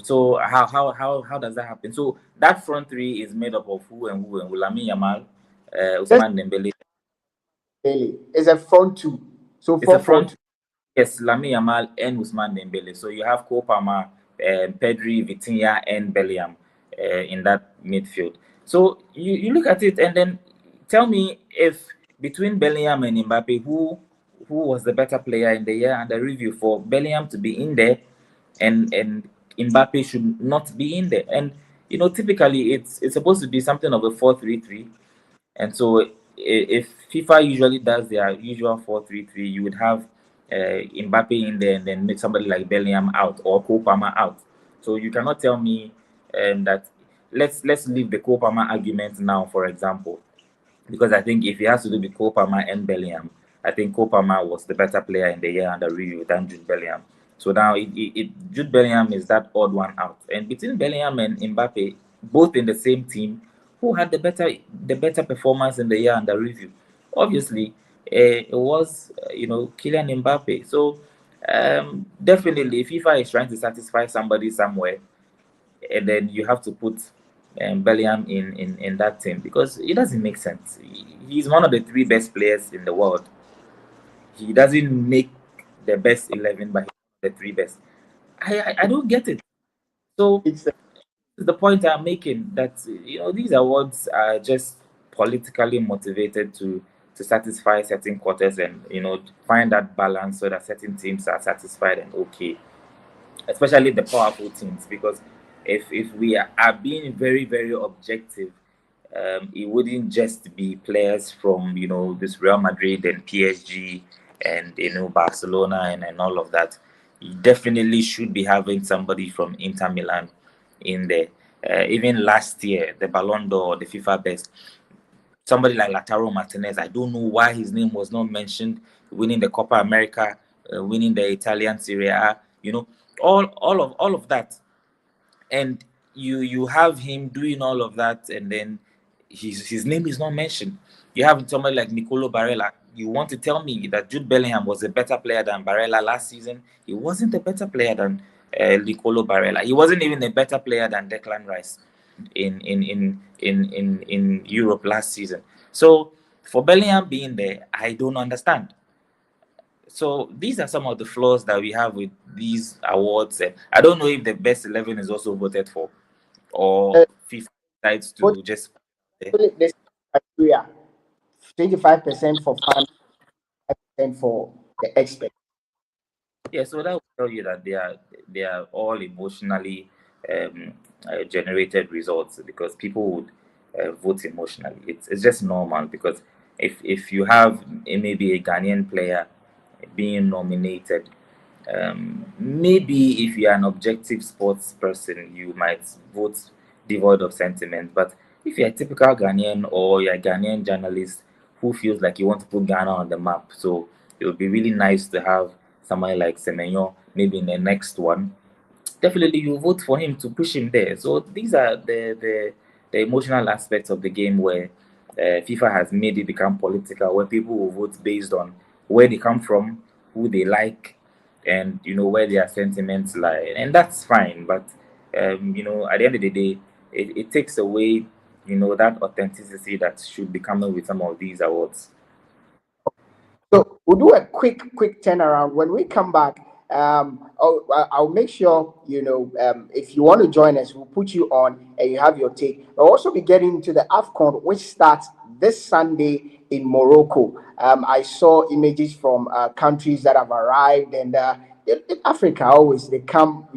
So how does that happen? So that front three is made up of who and who? Lamine Yamal, just Ousmane Dembele. Dembele is a front two, so It's a 4-4-2. front. Yes, Lamine Yamal and Ousmane Dembele. So you have Cole Palmer, Pedri, Vitinha, and Bellingham in that midfield. So you look at it and then tell me, if between Bellingham and Mbappe, who was the better player in the year under review, for Bellingham to be in there and Mbappe should not be in there. And typically it's supposed to be something of a 4-3-3. And so if FIFA usually does their usual 4-3-3, you would have Mbappe in there and then make somebody like Bellingham out or Cole Palmer out. So you cannot tell me that let's leave the Cole Palmer argument now, for example, because I think if he has to do with Cole Palmer and Bellingham, I think Cole Palmer was the better player in the year under review than Jude Bellingham. So now Jude Bellingham is that odd one out. And between Bellingham and Mbappe, both in the same team, who had the better performance in the year under review? Obviously, it was Kylian Mbappe. So definitely, FIFA is trying to satisfy somebody somewhere, and then you have to put Bellingham in that team, because it doesn't make sense. He's one of the three best players in the world. He doesn't make the best 11, but he's the three best. I don't get it. So It's the point I'm making, that these awards are just politically motivated to satisfy certain quarters, and find that balance so that certain teams are satisfied and okay, especially the powerful teams. Because if we are being very, very objective, it wouldn't just be players from this Real Madrid and PSG and Barcelona and all of that. You definitely should be having somebody from Inter Milan in there. Even last year, the Ballon d'Or, the FIFA best, somebody like Lautaro Martinez, I don't know why his name was not mentioned, winning the Copa America, winning the Italian Serie A, all of that. And you have him doing all of that, and then his name is not mentioned. You have somebody like Nicolo Barella. You want to tell me that Jude Bellingham was a better player than Barella last season? He wasn't a better player than Nicolo Barella. He wasn't even a better player than Declan Rice in Europe last season. So for Bellingham being there, I don't understand. So these are some of the flaws that we have with these awards. And I don't know if the best 11 is also voted for, or uh, FIFA decides what to just. this criteria: 25% for fun, 5% for the expert. Yeah, so that will tell you that they are all emotionally um, generated results, because people would vote emotionally. It's just normal, because if you have maybe a Ghanaian player being nominated, maybe if you're an objective sports person, you might vote devoid of sentiment. But if you're a typical Ghanaian, or you're a Ghanaian journalist who feels like you want to put Ghana on the map, so it would be really nice to have somebody like Semenyo maybe in the next one. Definitely, you vote for him to push him there. So these are the emotional aspects of the game, where FIFA has made it become political, where people will vote based on where they come from, who they like, and where their sentiments lie, and that's fine. But at the end of the day, it takes away that authenticity that should be coming with some of these awards. So we'll do a quick turnaround. When we come back, I'll make sure if you want to join us, we'll put you on and you have your take. We'll also be getting into the AFCON, which starts this Sunday in Morocco. I saw images from countries that have arrived, and in Africa always they come,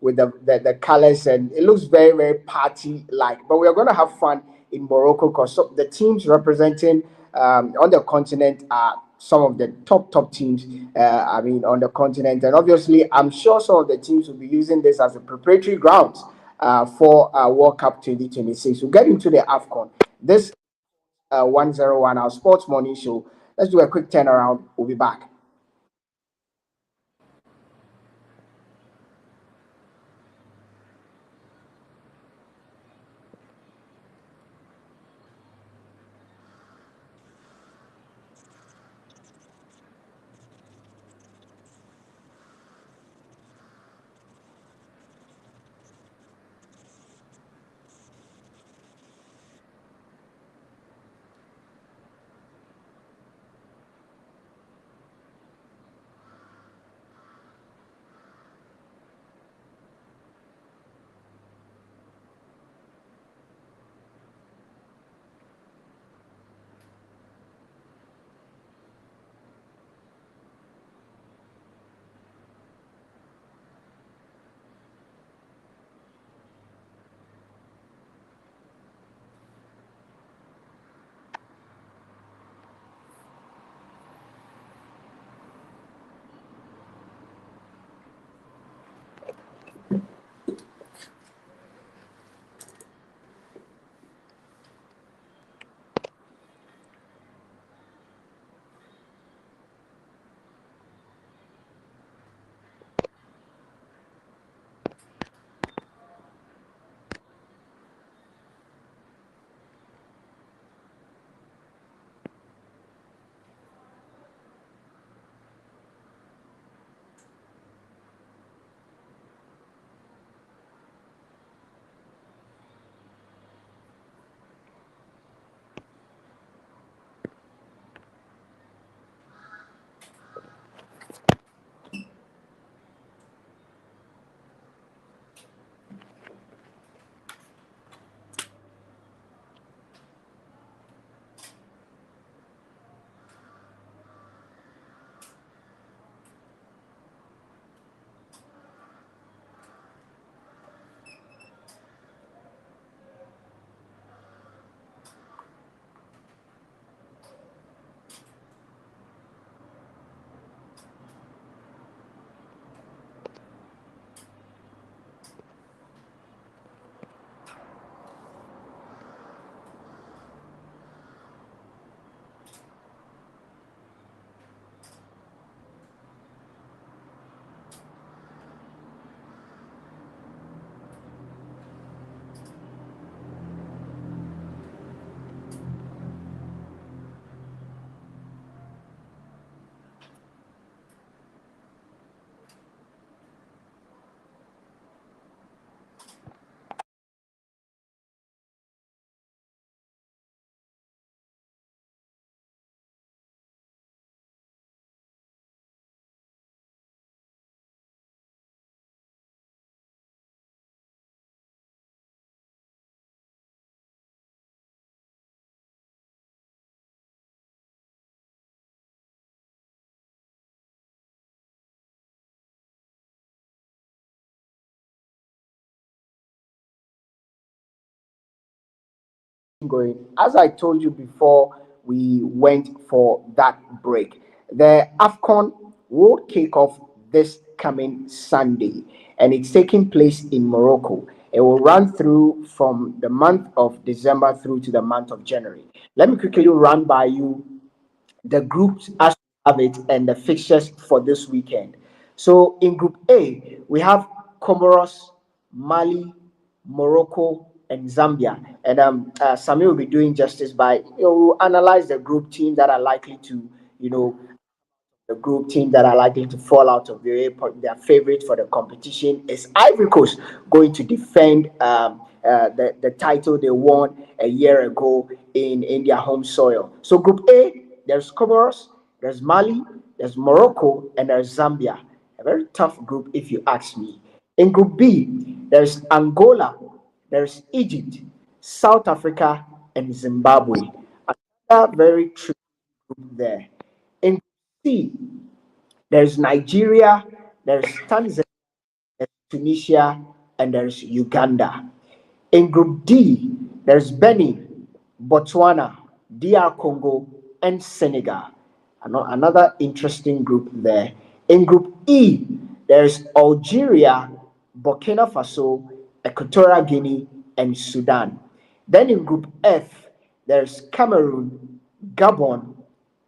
with the colors, and it looks very, very party like. But we are going to have fun in Morocco because the teams representing on the continent are some of the top teams. On the continent, and obviously, I'm sure some of the teams will be using this as a preparatory grounds for World Cup 2026. We'll get into the AFCON. This 101, our sports morning show. Let's do a quick turnaround. We'll be back. Going. As I told you before, we went for that break. The AFCON will kick off this coming Sunday, and it's taking place in Morocco. It will run through from the month of December through to the month of January. Let me quickly run by you the groups as we have it and the fixtures for this weekend. So in Group A, we have Comoros, Mali, Morocco, and Zambia. And Sami will be doing justice by we'll analyze the group teams that are likely to, the group team that are likely to fall out of their favorite for the competition is Ivory Coast, going to defend the title they won a year ago in their home soil. So Group A, there's Comoros, there's Mali, there's Morocco, and there's Zambia. A very tough group, if you ask me. In Group B, there's Angola, there's Egypt, South Africa, and Zimbabwe. A very tricky group there. In C, there's Nigeria, there's Tanzania, there's Tunisia, and there's Uganda. In Group D, there's Benin, Botswana, DR Congo, and Senegal. Another interesting group there. In Group E, there's Algeria, Burkina Faso, Equatorial Guinea, and Sudan. Then in Group F, there's Cameroon, Gabon,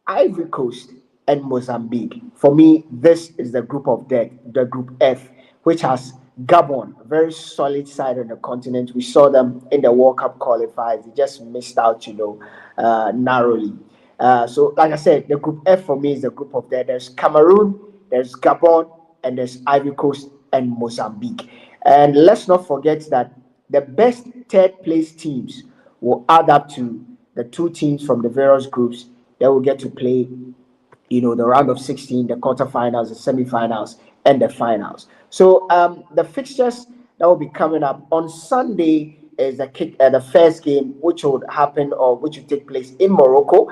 Ivory Coast, and Mozambique. For me, this is the group of death, the Group F, which has Gabon, a very solid side on the continent. We saw them in the World Cup qualifiers. They just missed out, narrowly. So, like I said, the Group F for me is the group of death. There's Cameroon, there's Gabon, and there's Ivory Coast and Mozambique. And let's not forget that the best third place teams will add up to the two teams from the various groups that will get to play, the round of 16, the quarterfinals, the semifinals, and the finals. So the fixtures that will be coming up on Sunday is the first game, which would happen or which will take place in Morocco.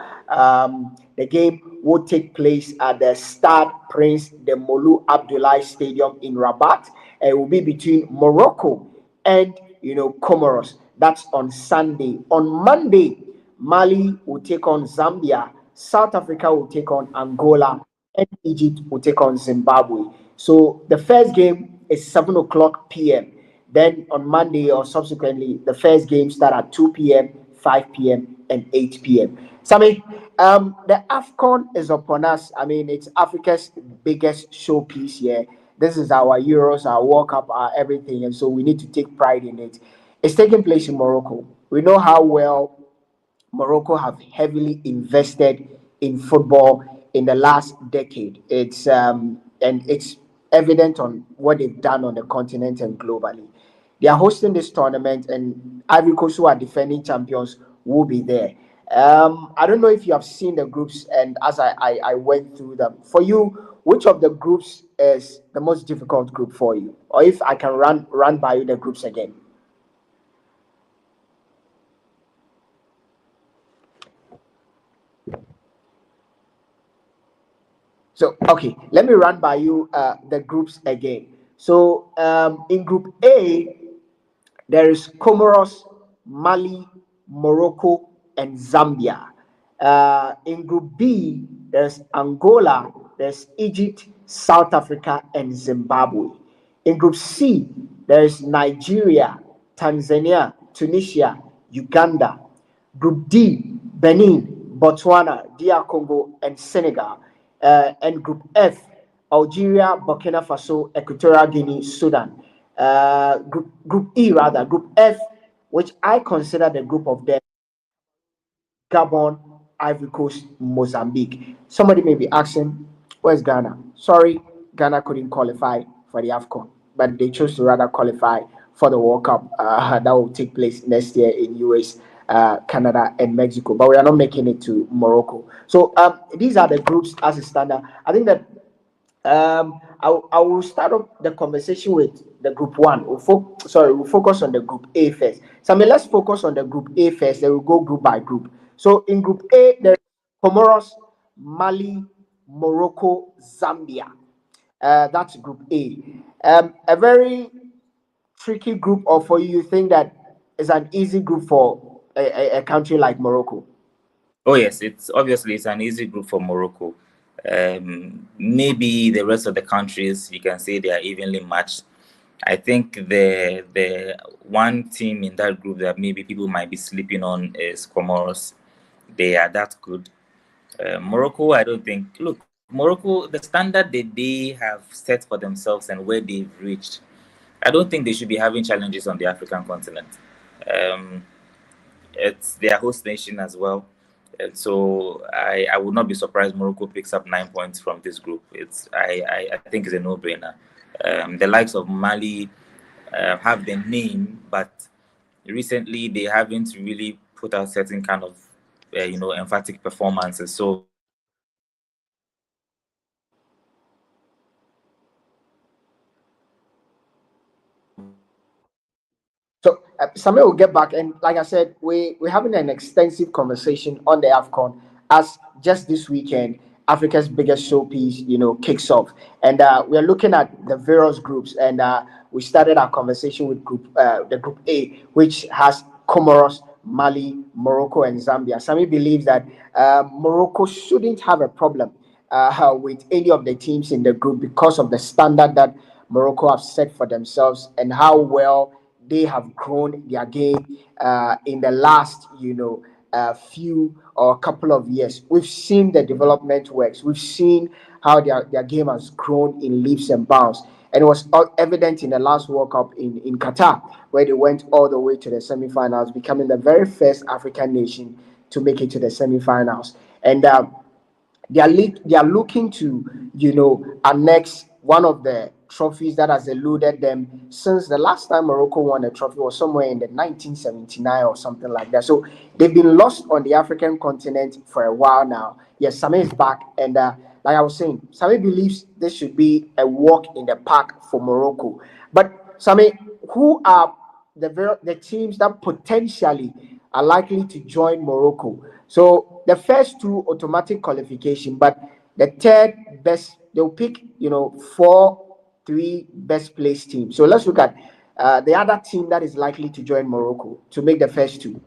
The game will take place at the Stade Prince de Moulou Abdoulaye Stadium in Rabat. It will be between Morocco and Comoros. That's on Sunday. On Monday, Mali will take on Zambia, South Africa will take on Angola, and Egypt will take on Zimbabwe. So the first game is 7 o'clock p.m. Then on Monday or subsequently, the first game start at 2 p.m., 5 p.m., and 8 p.m. Sammy, the AFCON is upon us. I mean, it's Africa's biggest showpiece here. This is our Euros, our World Cup, our everything, and so we need to take pride in it. It's taking place in Morocco. We know how well Morocco have heavily invested in football in the last decade. It's evident on what they've done on the continent and globally. They are hosting this tournament, and Ivory Coast, who are defending champions, will be there. I don't know if you have seen the groups, and as I went through them, for you, which of the groups is the most difficult group for you? Or if I can run by you the groups again. So, okay, let me run by you the groups again. So, in Group A, there is Comoros, Mali, Morocco, and Zambia. In Group B, there's Angola, there's Egypt, South Africa, and Zimbabwe. In Group C, there's Nigeria, Tanzania, Tunisia, Uganda. Group D, Benin, Botswana, DR Congo, and Senegal. And Group F, Algeria, Burkina Faso, Equatorial Guinea, Sudan. Group E, rather, Group F, which I consider the group of death, Gabon, Ivory Coast, Mozambique. Somebody may be asking, where's Ghana? Sorry, Ghana couldn't qualify for the AFCON, but they chose to rather qualify for the World Cup that will take place next year in US, Canada, and Mexico. But we are not making it to Morocco. So these are the groups as a standard. I think that I will start off the conversation with the group one. We'll focus on the group A first. So I mean, let's focus on the group A first. Then we'll go group by group. So in group A, there's Comoros, Mali, Morocco, Zambia. That's group A. A very tricky group, or for you, you think that is an easy group for a country like Morocco? Oh yes, it's an easy group for Morocco. Maybe the rest of the countries you can say they are evenly matched. I think the one team in that group that maybe people might be sleeping on is Comoros. They are that good. Morocco, I don't think. Look, Morocco, the standard that they have set for themselves and where they've reached, I don't think they should be having challenges on the African continent. Um, it's their host nation as well. And so I would not be surprised Morocco picks up 9 points from this group. I think it's a no-brainer. The likes of Mali have the name, but recently they haven't really put out certain kind of emphatic performances. So So Samuel will get back, and like I said, we're having an extensive conversation on the AFCON as just this weekend, Africa's biggest showpiece, kicks off, and we are looking at the various groups, and we started our conversation with the group A, which has Comoros, Mali, Morocco, and Zambia. Sami believes that Morocco shouldn't have a problem with any of the teams in the group because of the standard that Morocco have set for themselves and how well they have grown their game in the last, few or couple of years. We've seen the development works. We've seen how their game has grown in leaps and bounds. And it was evident in the last World Cup in Qatar, where they went all the way to the semifinals, becoming the very first African nation to make it to the semifinals. And they are looking to annex one of the trophies that has eluded them since the last time Morocco won a trophy was somewhere in the 1979 or something like that. So they've been lost on the African continent for a while now. Yes, Sami is back, and like I was saying, Sami believes this should be a walk in the park for Morocco. But Sami, who are the teams that potentially are likely to join Morocco? So the first two automatic qualification, but the third best, they'll pick, four, three best placed teams. So let's look at the other team that is likely to join Morocco to make the first two.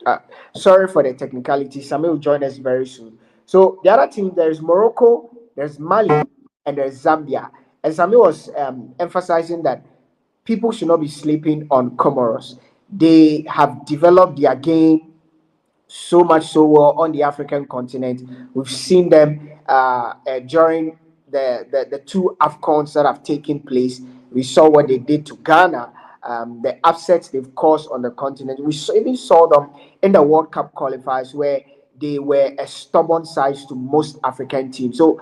Uh, Sorry for the technicality. Samuel will join us very soon. So the other team, there's Morocco, there's Mali, and there's Zambia. And Samuel was emphasizing that people should not be sleeping on Comoros. They have developed their game so much so well on the African continent. We've seen them during the two AFCONs that have taken place. We saw what they did to Ghana, the upsets they've caused on the continent. Even saw them in the World Cup qualifiers where they were a stubborn size to most African teams. So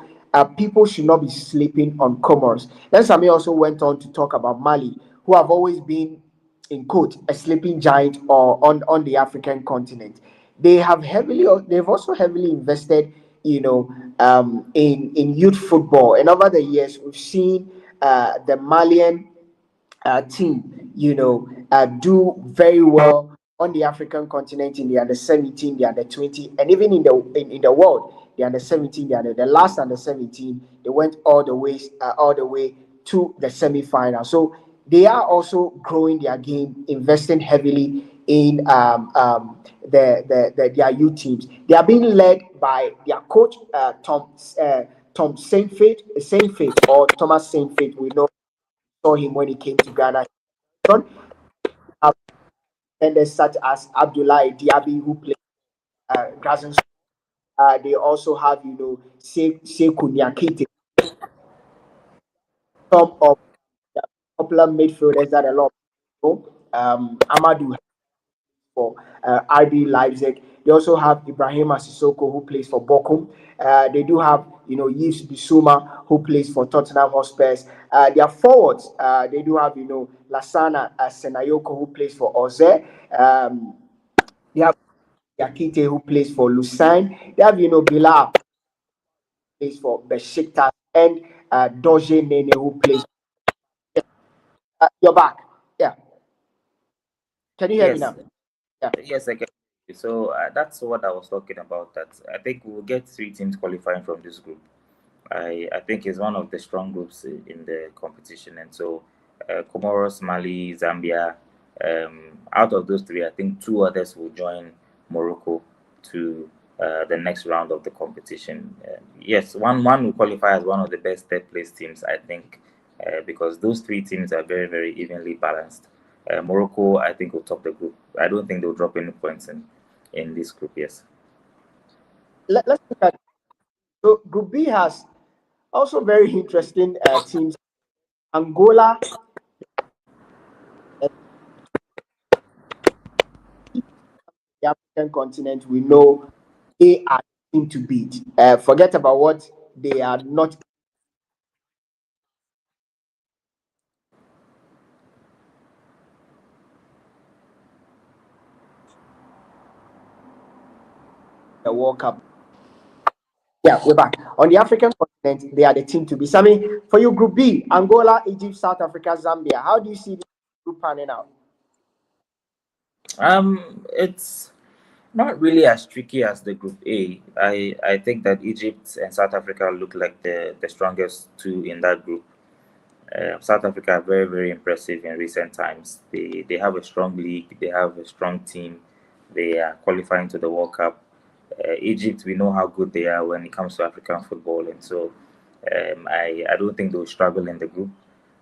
people should not be sleeping on Comoros. Then Sami also went on to talk about Mali, who have always been, in quote, a sleeping giant or on the African continent. They've also heavily invested, in youth football. And over the years, we've seen the Malian team, do very well on the African continent in the under 17, the under 20, and even in the world, the under 17, the last under 17, they went all the way to the semi-final. So they are also growing their game, investing heavily in their youth teams. They are being led by their coach Tom Saintfiet or Thomas Saintfiet. We saw him when he came to Ghana. Have defenders such as Abdoulaye Diaby, who plays Gazan. They also have, Sekou Niakite, some of the popular midfielders that a lot of people know. Amadou for RB Leipzig. They also have Ibrahima Sissoko, who plays for Bochum. They do have, Yves Bissouma, who plays for Tottenham Hotspurs. Their forwards, they do have, Lassana Senayoko, who plays for Oze. They have Yakite, who plays for Lucerne. They have, Bilal, who plays for Besiktas, and Doje Nene, who plays. You're back. Yeah. Can you hear me Yes, now? Yeah. yes, I get you. So that's what I was talking about. That I think we'll get three teams qualifying from this group. I think it's one of the strong groups in the competition, and so Comoros, Mali, Zambia. Out of those three, I think two others will join Morocco to the next round of the competition. Yes, one will qualify as one of the best third place teams, I think, because those three teams are very, very evenly balanced. Morocco, I think, will top the group. I don't think they'll drop any points in this group. Yes. Let's look at, so Group B has also very interesting teams. Angola, uh, the African continent, we know they are the team to beat. Forget about what they are not in the World Cup. Yeah, we're back. On the African continent, they are the team to be. Sammy, for you, Group B, Angola, Egypt, South Africa, Zambia. How do you see this group panning out? It's not really as tricky as the Group A. I think that Egypt and South Africa look like the strongest two in that group. South Africa are very, very impressive in recent times. They have a strong league, they have a strong team, they are qualifying to the World Cup. Egypt, we know how good they are when it comes to African football, and so I don't think they'll struggle in the group.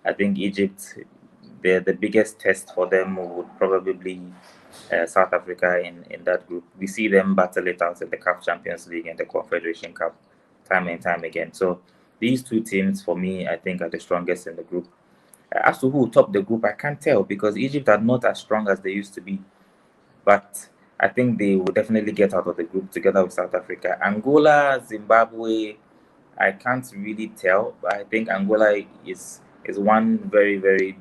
I think Egypt, the biggest test for them would probably be South Africa in that group. We see them battle it out in the CAF Champions League and the Confederation Cup time and time again. So these two teams, for me, I think are the strongest in the group. As to who will top the group, I can't tell because Egypt are not as strong as they used to be. But I think they will definitely get out of the group together with South Africa. Angola, Zimbabwe, I can't really tell. But I think Angola is one very, very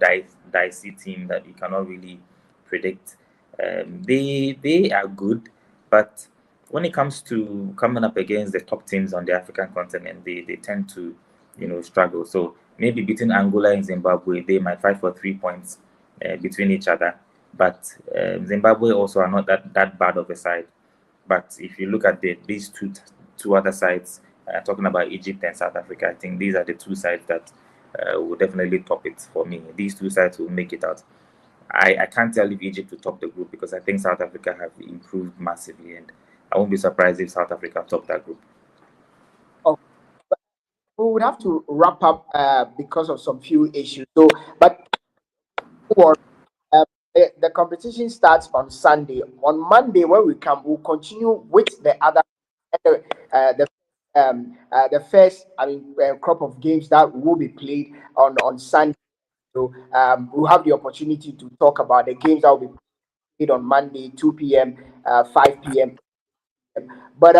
dicey team that you cannot really predict. They are good, but when it comes to coming up against the top teams on the African continent, they tend to, struggle. So maybe between Angola and Zimbabwe, they might fight for 3 points between each other. But Zimbabwe also are not that bad of a side. But if you look at these two other sides, talking about Egypt and South Africa, I think these are the two sides that will definitely top it for me. These two sides will make it out. I can't tell if Egypt will top the group because I think South Africa have improved massively, and I won't be surprised if South Africa top that group. Oh, we would have to wrap up because of some few issues. So, but the competition starts on Sunday. On Monday, when we come, we'll continue with the other the the first crop of games that will be played on Sunday. So we'll have the opportunity to talk about the games that will be played on Monday, 2 p.m., 5 p.m. But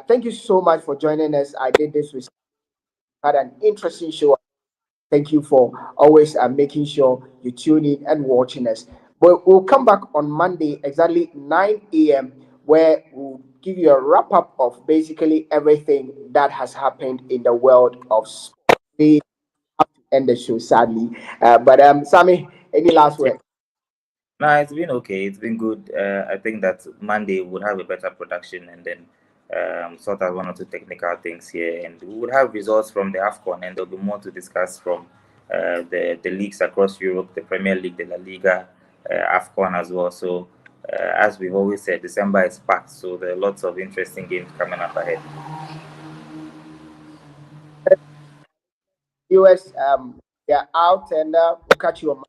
thank you so much for joining us. I did this with had an interesting show. Thank you for always making sure you tune in and watching us. But we'll come back on Monday exactly 9 a.m. where we'll give you a wrap up of basically everything that has happened in the world of sport. We have to end the show sadly, but Sammy, any last Yeah. word? No, it's been okay. It's been good. I think that Monday would have a better production and then sort out one or two technical things here. And we would have results from the AFCON, and there'll be more to discuss from the leagues across Europe, the Premier League, the La Liga, AFCON as well. So, as we've always said, December is packed. So, there are lots of interesting games coming up ahead. US, they're out, and we'll catch you on